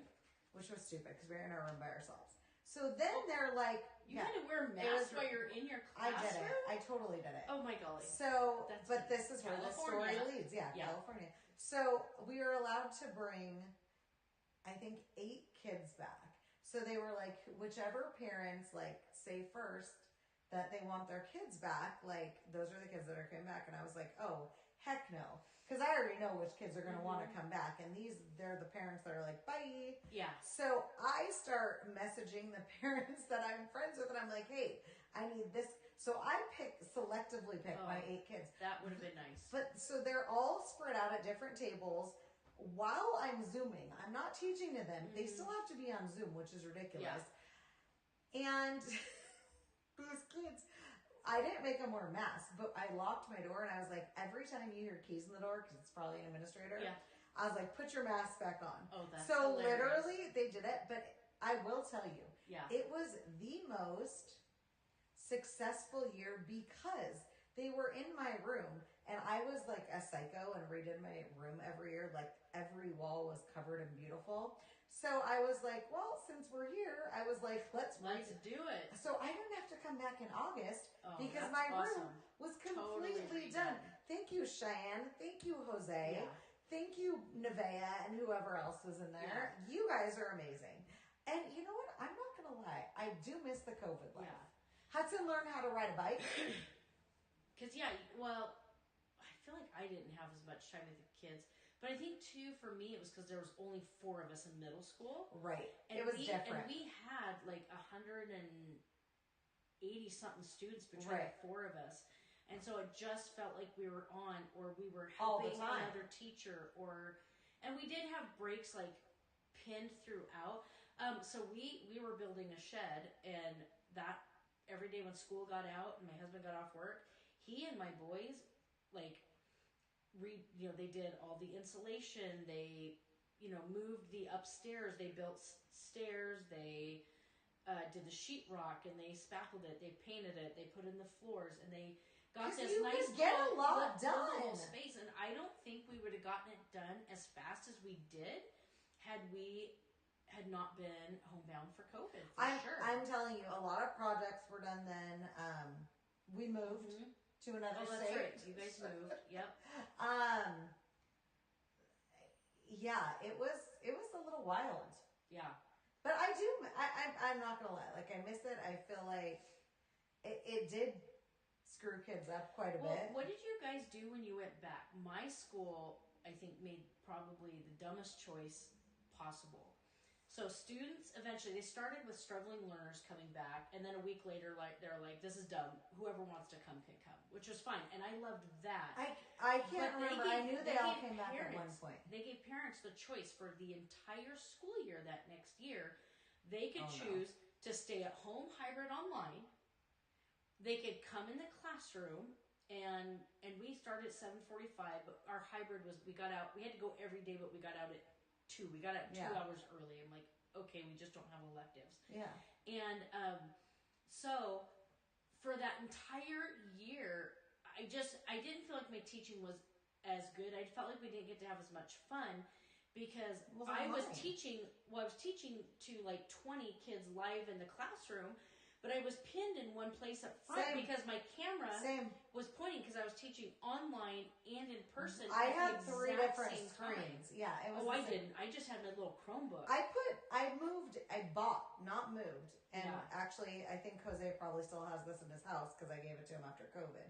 Which was stupid because we were in our room by ourselves. So then they're like, "You had to wear masks while you're in your classroom?" I did it. I totally did it. Oh my golly. So, but this is where the story leads. Yeah, California. So we were allowed to bring, I think, 8 kids back. So they were like, whichever parents like say first that they want their kids back, like those are the kids that are coming back. And I was like, "Oh, heck no." Because I already know which kids are going to want to come back. And they're the parents that are like, "Bye." Yeah. So I start messaging the parents that I'm friends with, and I'm like, "Hey, I need this." So I selectively picked my 8 kids. That would have been nice. But so they're all spread out at different tables while I'm Zooming. I'm not teaching to them. They still have to be on Zoom, which is ridiculous. Yeah. And these kids, I didn't make them wear masks, but I locked my door and I was like, every time you hear keys in the door, because it's probably an administrator, I was like, "Put your mask back on." Oh, that's so hilarious. Literally they did it, but I will tell you, it was the most successful year because they were in my room and I was like a psycho and redid my room every year. Like every wall was covered and beautiful. So I was like, well, since we're here, I was like, let's do it. So I didn't have to come back in August because my room was completely done. Thank you, Cheyenne. Thank you, Jose. Yeah. Thank you, Nevaeh, and whoever else was in there. Yeah. You guys are amazing. And you know what? I'm not going to lie. I do miss the COVID life. Yeah. Hudson learned how to ride a bike. Because, well, I feel like I didn't have as much time with the kids. But I think, too, for me, it was because there was only 4 of us in middle school. Right. And it was different. And we had, like, 180-something students between the 4 of us. And so it just felt like we were on, or we were all the helping time. another teacher, and we did have breaks like pinned throughout. So we were building a shed, and that every day when school got out and my husband got off work, he and my boys like they did all the insulation. They moved the upstairs. They built stairs. They did the sheetrock, and they spackled it. They painted it. They put in the floors, and they got this nice get a lot done space. And I don't think we would have gotten it done as fast as we did had we had not been homebound for COVID. I'm telling you, a lot of projects were done then. We moved to another that's state. Right. You guys moved. Yep. Yeah, it was a little wild. Yeah. But I'm not gonna lie. Like, I miss it. I feel like it did screw kids up quite a bit. What did you guys do when you went back? My school, I think, made probably the dumbest choice possible. So students eventually, they started with struggling learners coming back, and then a week later, they're like, "This is dumb. Whoever wants to come can come," which was fine, and I loved that. I can't remember. I knew they all came back at one point. They gave parents the choice for the entire school year that next year. They could choose to stay at home, hybrid, online. They could come in the classroom, and we started at 7:45. But our hybrid was, we got out. We had to go every day, but we got out at 2. We got out 2 hours early. I'm like, okay, we just don't have electives. Yeah. And so for that entire year, I didn't feel like my teaching was as good. I felt like we didn't get to have as much fun because I was teaching to like 20 kids live in the classroom, but I was pinned in one place up front because my camera was pointing, because I was teaching online and in person. I had 3 different screens. Yeah, it was. I didn't. I just had my little Chromebook. I bought, not moved. And actually, I think Jose probably still has this in his house because I gave it to him after COVID.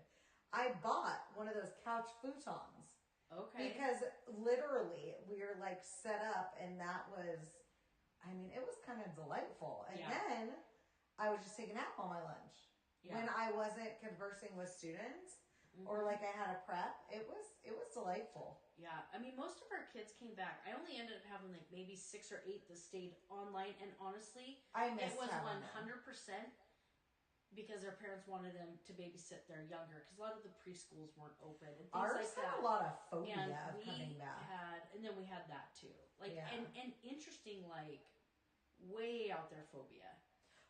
I bought one of those couch futons. Okay. Because literally, we were like set up, and that was, it was kind of delightful. And then I would just take a nap on my lunch. When I wasn't conversing with students or like I had a prep, it was delightful. Yeah, most of our kids came back. I only ended up having like maybe 6 or 8 that stayed online, and honestly, it was 100% because their parents wanted them to babysit their younger, because a lot of the preschools weren't open and things Ours like that. had a lot of phobia and of coming back. And then we had that too, and interesting, like way out there phobia.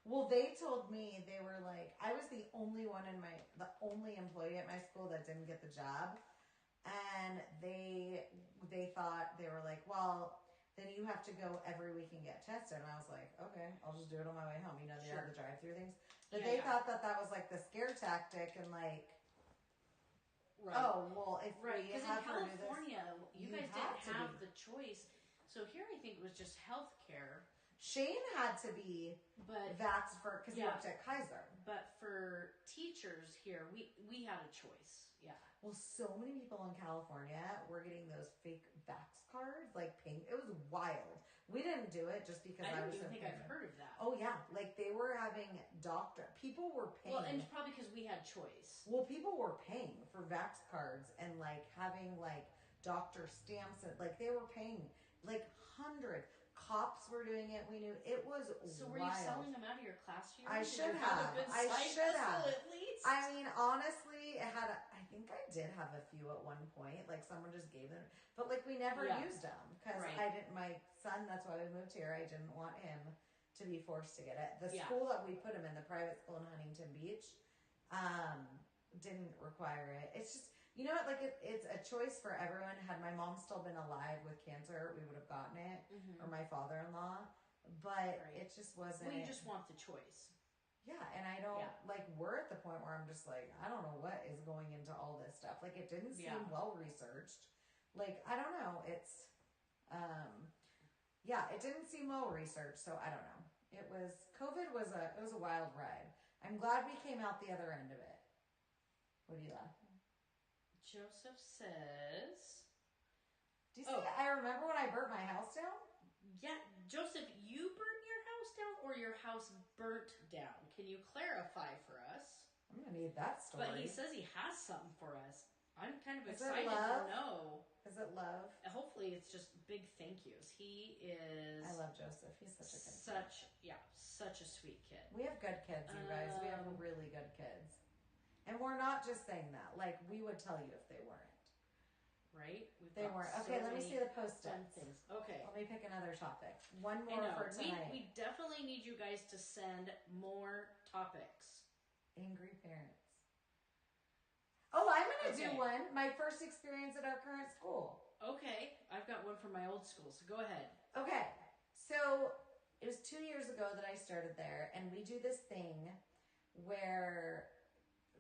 Well, they told me, they were like, I was the only employee at my school that didn't get the job. And they thought, they were like, well, then you have to go every week and get tested. And I was like, okay, I'll just do it on my way home. They have the drive-through things. But they thought that was like the scare tactic, and like, oh, well, if we have in her do this, California, you guys didn't have the choice. So here I think it was just healthcare. Shane had to be vaxxed because he worked at Kaiser. But for teachers here, we had a choice. Yeah. Well, so many people in California were getting those fake vax cards, like pink. It was wild. We didn't do it just because I don't even think I've heard of that. Oh yeah, like they were having people were paying. Well, and it's probably because we had choice. Well, people were paying for vax cards and like having like doctor stamps, and like they were paying like hundreds. Cops were doing it. We knew it was So wild. Were you selling them out of your class year? I should have. At least. Honestly, I think I did have a few at one point. Like someone just gave them, but like we never used them because I didn't. My son, that's why we moved here. I didn't want him to be forced to get it. The school that we put him in, the private school in Huntington Beach, didn't require it. It's just, you know what, like it's a choice for everyone. Had my mom still been alive with cancer, we would have gotten it, or my father-in-law, but it just wasn't. Well, you just want the choice. Yeah, and I don't, like, we're at the point where I'm just like, I don't know what is going into all this stuff. Like, it didn't seem well-researched. Like, I don't know, it's, it didn't seem well-researched, so I don't know. COVID was a wild ride. I'm glad we came out the other end of it. What do you laugh? Joseph says... Do you see, I remember when I burnt my house down? Yeah, Joseph, you burnt your house down or your house burnt down? Can you clarify for us? I'm I'm gonna need that story. But he says he has something for us. I'm kind of Is excited it love? to know. Is it love? Hopefully, it's just big thank yous. He is. I love Joseph. He's such a good kid. Such a sweet kid. We have good kids, you guys. We have really good kids. And we're not just saying that. Like, we would tell you if they weren't. Right? They weren't. Okay, let me see the post-its. Things. Okay. Let me pick another topic. One more for tonight. We definitely need you guys to send more topics. Angry parents. Oh, I'm going to do one. My first experience at our current school. Okay. I've got one from my old school, so go ahead. Okay. So it was 2 years ago that I started there, and we do this thing where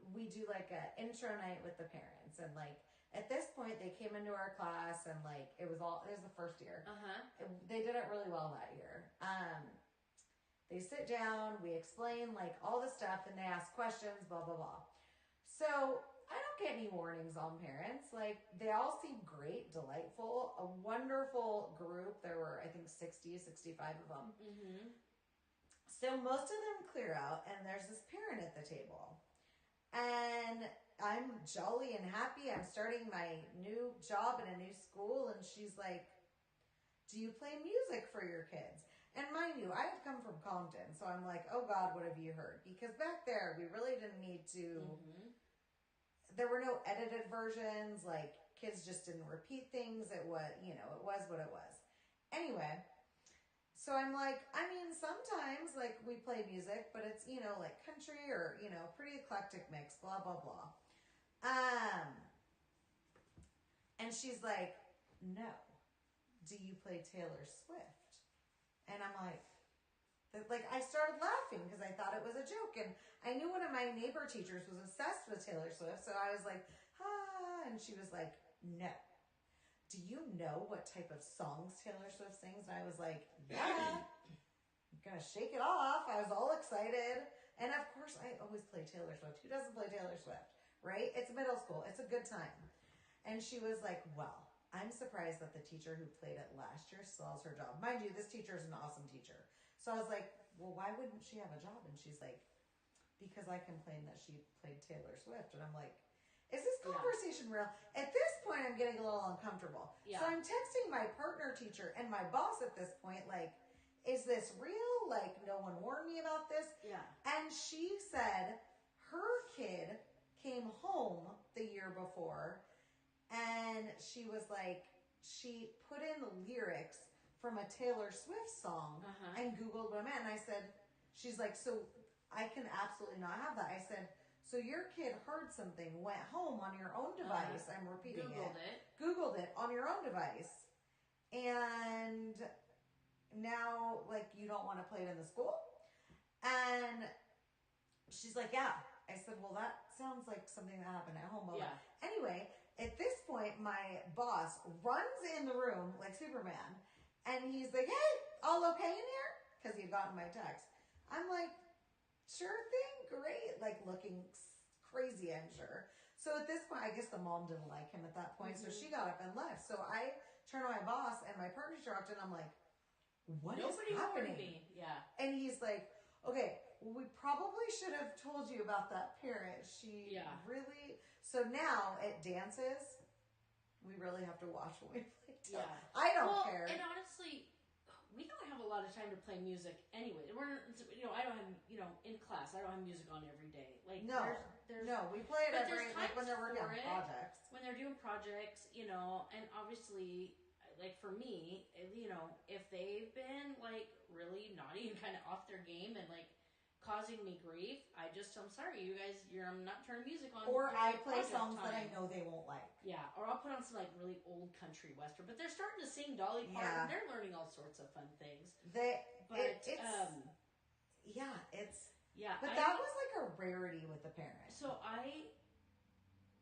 we do like an intro night with the parents. And like, at this point, they came into our class, and like, it was the first year. They did it really well that year. They sit down, we explain like all the stuff, and they ask questions, blah, blah, blah. So I don't get any warnings on parents. Like, they all seem great, delightful, a wonderful group. There were, I think, 60, 65 of them. Mm-hmm. So most of them clear out, and there's this parent at the table. And I'm jolly and happy. I'm starting my new job in a new school, and she's like, do you play music for your kids? And mind you, I have come from Compton, so I'm like, oh God, what have you heard? Because back there, we really didn't need to... Mm-hmm. There were no edited versions, like, kids just didn't repeat things. It was, it was what it was. Anyway, so I'm like, I mean, sometimes, like, we play music, but it's, like country or, pretty eclectic mix, blah, blah, blah. And she's like, no. Do you play Taylor Swift? And I'm like, I started laughing because I thought it was a joke. And I knew one of my neighbor teachers was obsessed with Taylor Swift. So I was like, and she was like, no. Do you know what type of songs Taylor Swift sings? And I was like, yeah, I'm going to shake it off. I was all excited. And of course, I always play Taylor Swift. Who doesn't play Taylor Swift, right? It's middle school. It's a good time. And she was like, well, I'm surprised that the teacher who played it last year still has her job. Mind you, this teacher is an awesome teacher. So I was like, well, why wouldn't she have a job? And she's like, because I complained that she played Taylor Swift. And I'm like, is this conversation real? At this point, I'm getting a little uncomfortable. Yeah. So I'm texting my partner teacher and my boss at this point, like, is this real? Like, no one warned me about this? Yeah. And she said her kid came home the year before, and she was like, she put in the lyrics from a Taylor Swift song and Googled what I meant. And I said, she's like, so I can absolutely not have that. I said, so your kid heard something, went home on your own device. I'm repeating Googled it on your own device. And now, like, you don't want to play it in the school? And she's like, yeah. I said, well, that sounds like something that happened at home. Yeah. Anyway, at this point, my boss runs in the room like Superman. And he's like, hey, all okay in here? Because he had gotten my text. I'm like, sure thing, great. Like, looking crazy, I'm sure. So at this point, I guess the mom didn't like him at that point. Mm-hmm. So she got up and left. So I turned to my boss, and my partner walked in. I'm like, what is happening? Me. Yeah. And he's like, okay, well, we probably should have told you about that parent. She really... So now, at dances, we really have to watch when we play. Yeah. I don't care. And honestly, we don't have a lot of time to play music anyway. We're, I don't have, in class, I don't have music on every day. Like, no, we play it every, like, when they're working on projects. When they're doing projects, and obviously, like, for me, if they've been, like, really naughty and kind of off their game and, like, causing me grief, I'm sorry, you guys, I'm not turning music on. Or I play songs that I know they won't like. Yeah, or I'll put on some, like, really old country western, but they're starting to sing Dolly Parton. They're learning all sorts of fun things. But that was like a rarity with the parents. So I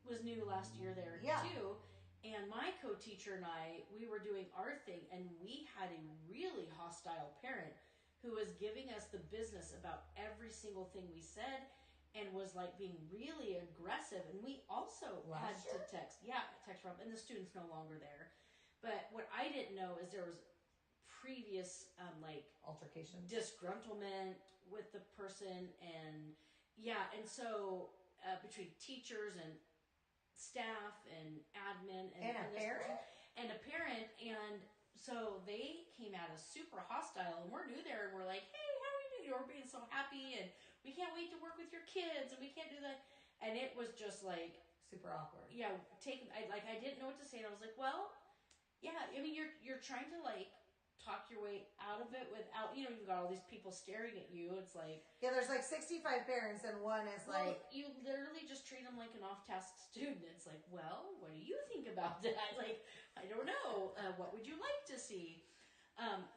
was new last year there too, and my co-teacher and I, we were doing our thing, and we had a really hostile parent who was giving us the business about every single thing we said, and was like being really aggressive. And we also had to text her up, and the student's no longer there. But what I didn't know is there was previous altercation, disgruntlement with the person, and so between teachers and staff and admin And a parent? And a parent. And so they came at us super hostile, and we're new there, and we're like, hey, how are you doing? We're being so happy, and we can't wait to work with your kids, and we can't do that. And it was just like super awkward. Yeah, I didn't know what to say, and I was like, well, yeah, I mean, you're trying to like talk your way out of it without, you've got all these people staring at you. It's like, yeah, there's like 65 parents, and one is like, you literally just treat them like an off-task student. It's like, well, what do you think about that? Like, I don't know. What would you like to see?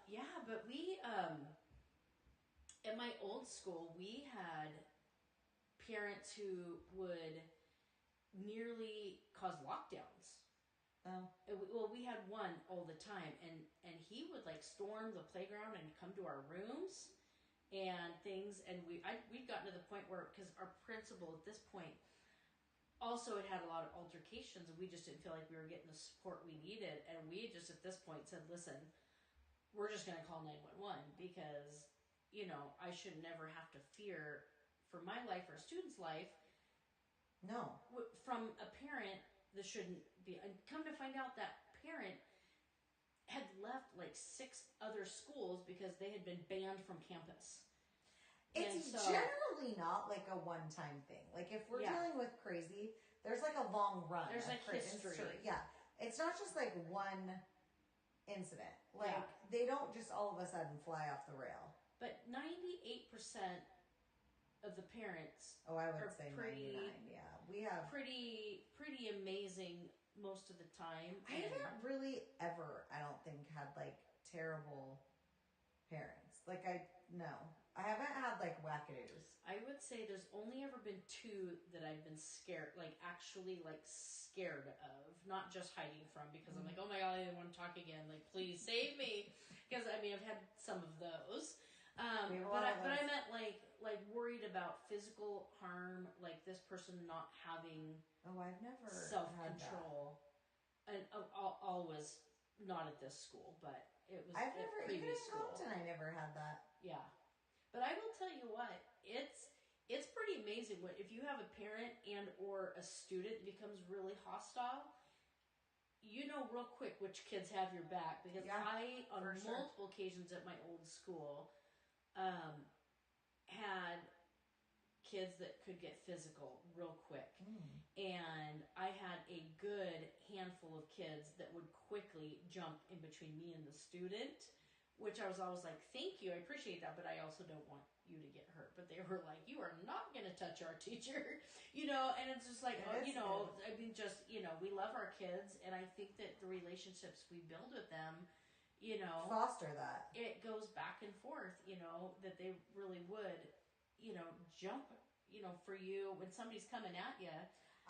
Yeah, but we at my old school, we had parents who would nearly cause lockdowns. oh, Well, we had one all the time, and he would like storm the playground and come to our rooms and things, and we'd gotten to the point where, because our principal at this point also had a lot of altercations, and we just didn't feel like we were getting the support we needed, and we just at this point said, listen, we're just going to call 911, because I should never have to fear for my life or a student's life no, from a parent that shouldn't be. And come to find out, that parent had left like 6 other schools because they had been banned from campus. it's generally not like a one-time thing. Like if we're dealing with crazy, there's like a long run. There's like history. Yeah, it's not just like one incident. Like they don't just all of a sudden fly off the rail. But 98% of the parents, I would say 99. Yeah, we have pretty amazing most of the time. I haven't really ever, I don't think, had like terrible parents. Like I haven't had like wackadoos. I would say there's only ever been 2 that I've been scared, like actually like scared of, not just hiding from, because I'm like, oh my god, I don't want to talk again. Like, please save me, because I mean I've had some of those. But I meant like worried about physical harm, like this person not having I've never self-control, and all was not at this school, but it was. I've never, even in school. Compton, I never had that. Yeah, but I will tell you what, it's pretty amazing what if you have a parent and or a student that becomes really hostile. Real quick which kids have your back, because I on multiple occasions at my old school had kids that could get physical real quick. And I had a good handful of kids that would quickly jump in between me and the student, which I was always like, thank you, I appreciate that, but I also don't want you to get hurt. But they were like, you are not going to touch our teacher, and it's just like, I mean, just, we love our kids, and I think that the relationships we build with them, foster that. It goes back and forth, that they really would, jump, for you when somebody's coming at you.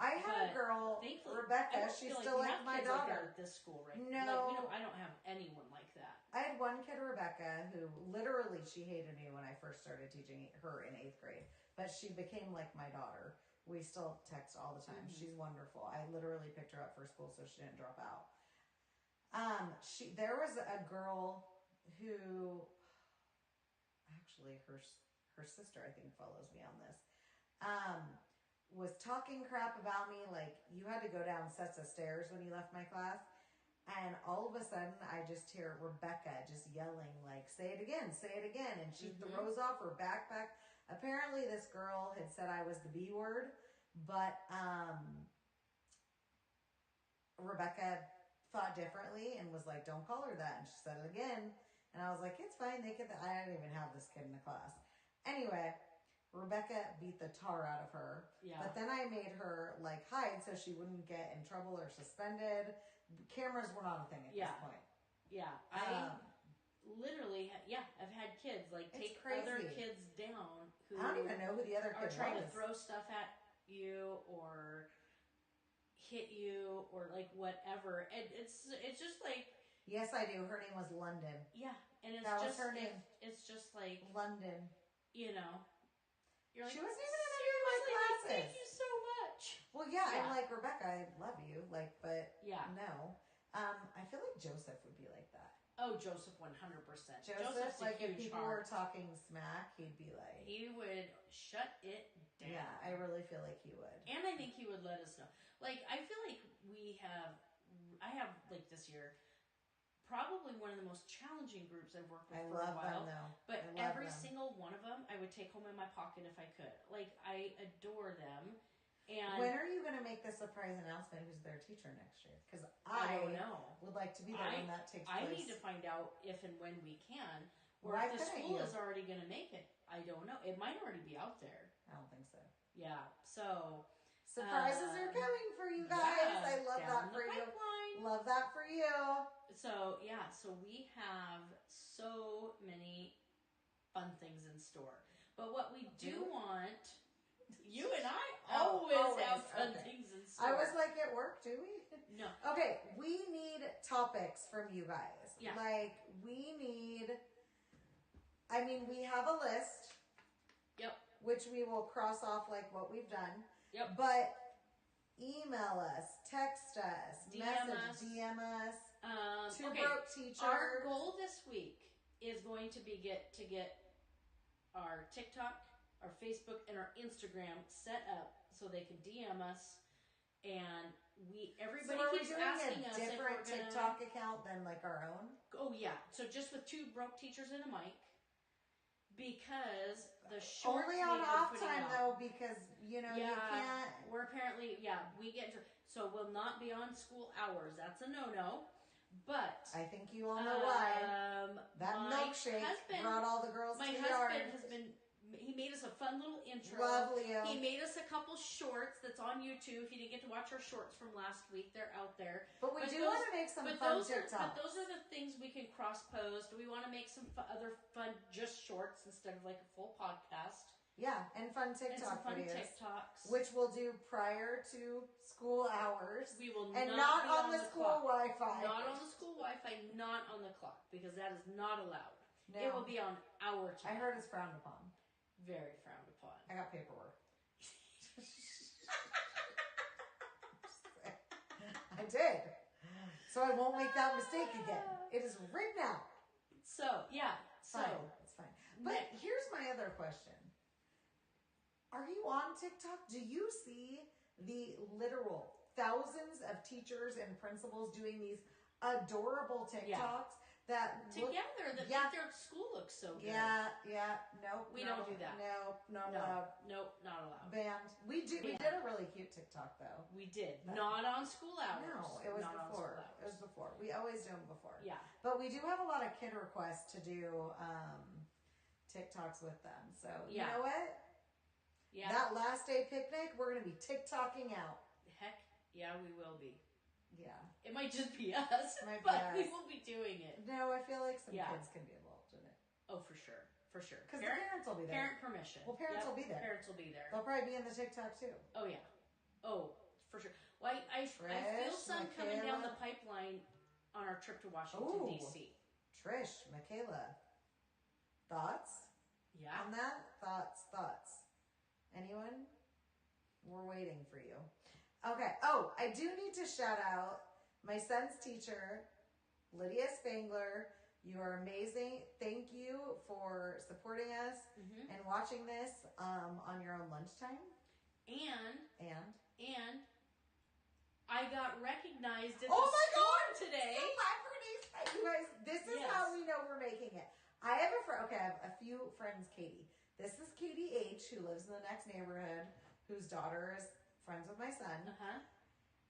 I had a girl, Rebecca, she's still like my daughter. Like at this school, right? No. I don't have anyone like that. I had one kid, Rebecca, who literally, she hated me when I first started teaching her in 8th grade, but she became like my daughter. We still text all the time. She's wonderful. I literally picked her up for school so she didn't drop out. There was a girl who, actually her sister, I think, follows me on this, was talking crap about me, like you had to go down sets of stairs when you left my class, and all of a sudden I just hear Rebecca just yelling like, say it again, and she throws off her backpack. Apparently this girl had said I was the B word, but Rebecca thought differently and was like, don't call her that, and she said it again, and I was like, it's fine, I didn't even have this kid in the class. Anyway, Rebecca beat the tar out of her. Yeah. But then I made her like hide so she wouldn't get in trouble or suspended. Cameras were not a thing at this point. Yeah. I literally, I've had kids like take other kids down who I don't even know who the other kid are trying to throw stuff at you or hit you or like whatever. And it's just like, yes, I do. Her name was London. Yeah. And it's that just was her name. It's just like London. You're like, she wasn't even in any of my classes. Thank you so much. Well, I'm like, Rebecca, I love you, like, but no. I feel like Joseph would be like that. Oh, Joseph, 100%. Joseph, Joseph's a like if huge people were heart. talking smack, he'd be like, He would shut it down. yeah, I really feel like he would. And I think he would let us know. Like, I feel like I have, like, this year, probably one of the most challenging groups I've worked with for a while. Them, though. But every single one of them, I would take home in my pocket if I could. Like, I adore them. And when are you going to make the surprise announcement who's their teacher next year? Because I don't know. Would like to be there when that takes place. I need to find out if and when we can. Or Why if the couldn't school you? is already going to make it. I don't know. It might already be out there. I don't think so. Yeah. So surprises are coming for you guys. Yeah, I love that for you. Love that for you. So yeah, so we have so many fun things in store. But what we do want, you and I always have fun things in store. I was like, at work, do we? No. Okay, we need topics from you guys. Yeah. Like, we need, I mean, we have a list. Yep. Which we will cross off like what we've done. Yep. But email us, text us, DM us. Two Broke Teachers. Our goal this week is going to be get our TikTok, our Facebook, and our Instagram set up so they can DM us, and everybody keeps asking us if we're different TikTok account than like our own. Oh yeah, so just with Two Broke Teachers and a mic, because the shorts only on off time though, because you can't. We're apparently we get into, so we'll not be on school hours. That's a no. But I think you all know why. That milkshake brought all the girls to the yard. My husband he made us a fun little intro. Love Leo. He made us a couple shorts that's on YouTube. If you didn't get to watch our shorts from last week, they're out there. But we do want to make some fun TikToks. But those are the things we can cross-post. We want to make some other fun, just shorts instead of like a full podcast. Yeah, and fun TikTok videos. TikToks. Which we'll do prior to school hours. We will and not be on the school Wi-Fi. Not on the school Wi-Fi, not on the clock, because that is not allowed. No. It will be on our time. I heard it's frowned upon. Very frowned upon. I got paperwork. I did. So I won't make that mistake again. It is written out. So, yeah. It's fine. But here's my other question. Are you on TikTok? Do you see the literal thousands of teachers and principals doing these adorable TikToks that together that make their school look so good? Nope. We don't do that. Nope, not allowed. Nope, not allowed. Banned. We did a really cute TikTok though. We did. Not on school hours. No, it was not before. It was before. We always do them before. Yeah. But we do have a lot of kid requests to do TikToks with them. So you know what? Yeah. That last day picnic, we're going to be TikToking out. Heck, yeah, we will be. Yeah. It might just be us, we will be doing it. No, I feel like some kids can be involved in it. Oh, for sure. For sure. Because the parents will be there. Parent permission. Well, parents will be there. Parents will be there. They'll probably be in the TikTok too. Oh, yeah. Oh, for sure. Well, I feel some coming down the pipeline on our trip to Washington, D.C. Trish, Michaela, thoughts? Yeah. On that? Thoughts. Anyone? We're waiting for you. Okay. Oh, I do need to shout out my son's teacher, Lydia Spangler. You are amazing. Thank you for supporting us and watching this on your own lunchtime. And I got recognized at the store today. Celebrities. You guys, this is how we know we're making it. I have a few friends, Katie. This is Katie H., who lives in the next neighborhood, whose daughter is friends with my son.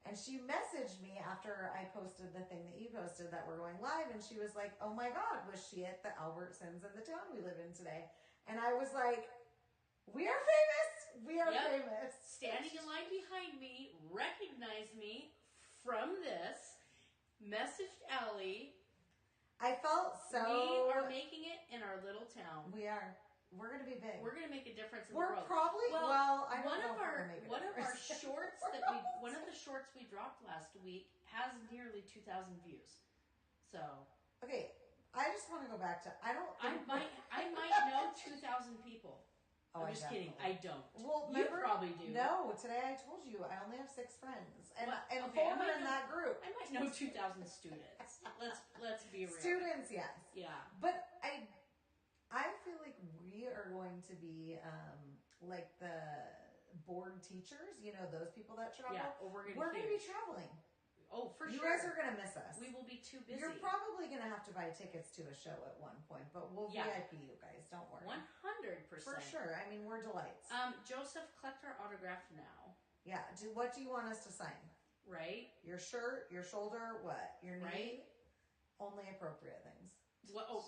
And she messaged me after I posted the thing that you posted that we're going live, and she was like, oh my God, was she at the Albertsons in the town we live in today? And I was like, we are famous! We are famous. Standing in line behind me, recognized me from this, messaged Allie. I felt so... We are making it in our little town. We are. We're going to be big. We're going to make a difference in the world. We're probably, I don't know if we're going to make a One of our difference. shorts one of the shorts we dropped last week has nearly 2,000 views. So. Okay, I just want to go back to, I might know 2,000 people. Oh, I'm just kidding. I don't. Well, you probably do. No, today I told you I only have 6 friends, and 4 in that group. I might know 2,000 students. Let's be real. Students experience, yes. Yeah. But I feel like we are going to be like the board teachers, you know, those people that travel. Yeah, we're going to be traveling. Oh, for you sure. You guys are going to miss us. We will be too busy. You're probably going to have to buy tickets to a show at one point, but we'll VIP you guys. Don't worry. 100%. For sure. I mean, we're delights. Joseph, collect our autograph now. Yeah. What do you want us to sign? Right. Your shirt, your shoulder, what? Your knee? Right. Only appropriate things. What? Oh,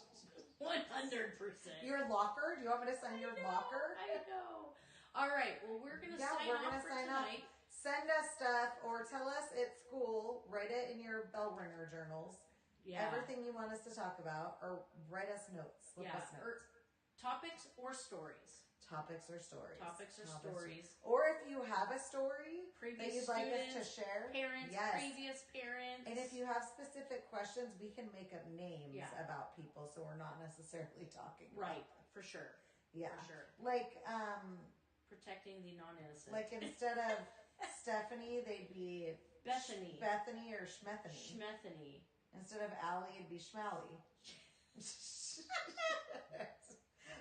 100%. Your locker? Do you want me to sign your locker? I know. All right. Well, we're going to sign off for tonight. Send us stuff or tell us at school. Write it in your bell ringer journals. Yeah. Everything you want us to talk about, or write us notes. Slip us notes. Or topics or stories. Topics or stories. Stories. Or if you have a story previous that you'd like us to share. Parents, previous parents. And if you have specific questions, we can make up names about people so we're not necessarily talking about them. For sure. Yeah. For sure. Like, protecting the non-innocent. Like instead of Stephanie, they'd be Bethany. Bethany or Schmethany. Schmethany. Instead of Allie, it'd be Schmally.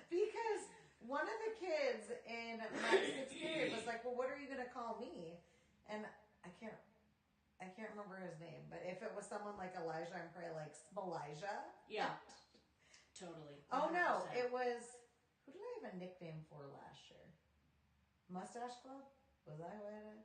Because one of the kids in my 6th grade was like, well, what are you going to call me? And I can't remember his name, but if it was someone like Elijah, I'm probably like Smelijah. Yeah. Totally. 100%. Oh no, it was, who did I have a nickname for last year? Mustache Club? Was that who I had it?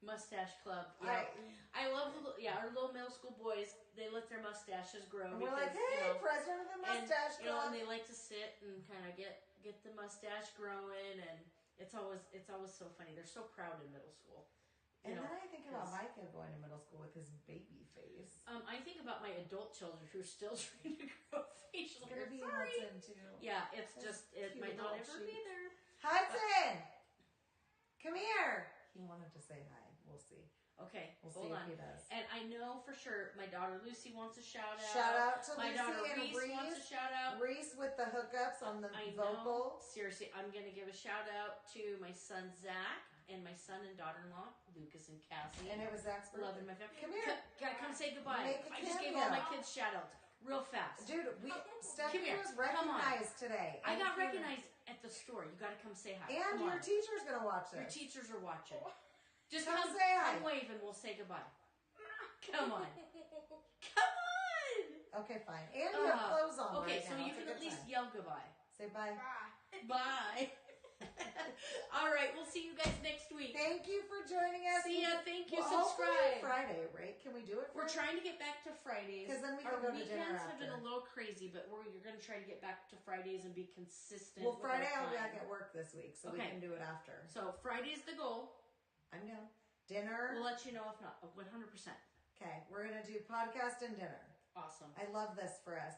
Mustache Club. Yeah. I love our little middle school boys. They let their mustaches grow. And we're like, hey, president of the Mustache Club. And they like to sit and kind of get the mustache growing, and it's always so funny. They're so proud in middle school. And then I think about my kid going to middle school with his baby face. I think about my adult children who are still trying to grow facial hair. Hudson too. Yeah, it's just it might not ever be there. Hudson, come here. He wanted to say hi. We'll see. Okay, we'll see if he does. And I know for sure my daughter Lucy wants a shout out. Shout out to my Lucy daughter and Reese wants a shout out. Reese with the hookups on the vocal. Seriously, I'm gonna give a shout out to my son Zach and my son and daughter-in-law Lucas and Cassie. And it was Zach's birthday. Loving my family. Come here. Gotta come say goodbye. I just gave all my kids shout outs real fast. Dude, Stephanie was recognized today. I got recognized at the store. You gotta come say hi. And your teacher's gonna watch this. Your teachers are watching. Just come say hi. Come wave and we'll say goodbye. Come on. Come on. Okay, fine. And you have clothes on okay, right so now. you can at least yell goodbye. Say bye. Bye. All right, we'll see you guys next week. Thank you for joining us. See ya. Thank you. Subscribe. Friday, right? Can we do it? We're trying to get back to Fridays. Because then we can go to dinner weekends after. have been a little crazy, but you're going to try to get back to Fridays and be consistent. Well, Friday I'll be back at work this week, so we can do it after. So Friday's the goal. I know. Dinner. We'll let you know if not. 100%. Okay, we're going to do podcast and dinner. Awesome. I love this for us.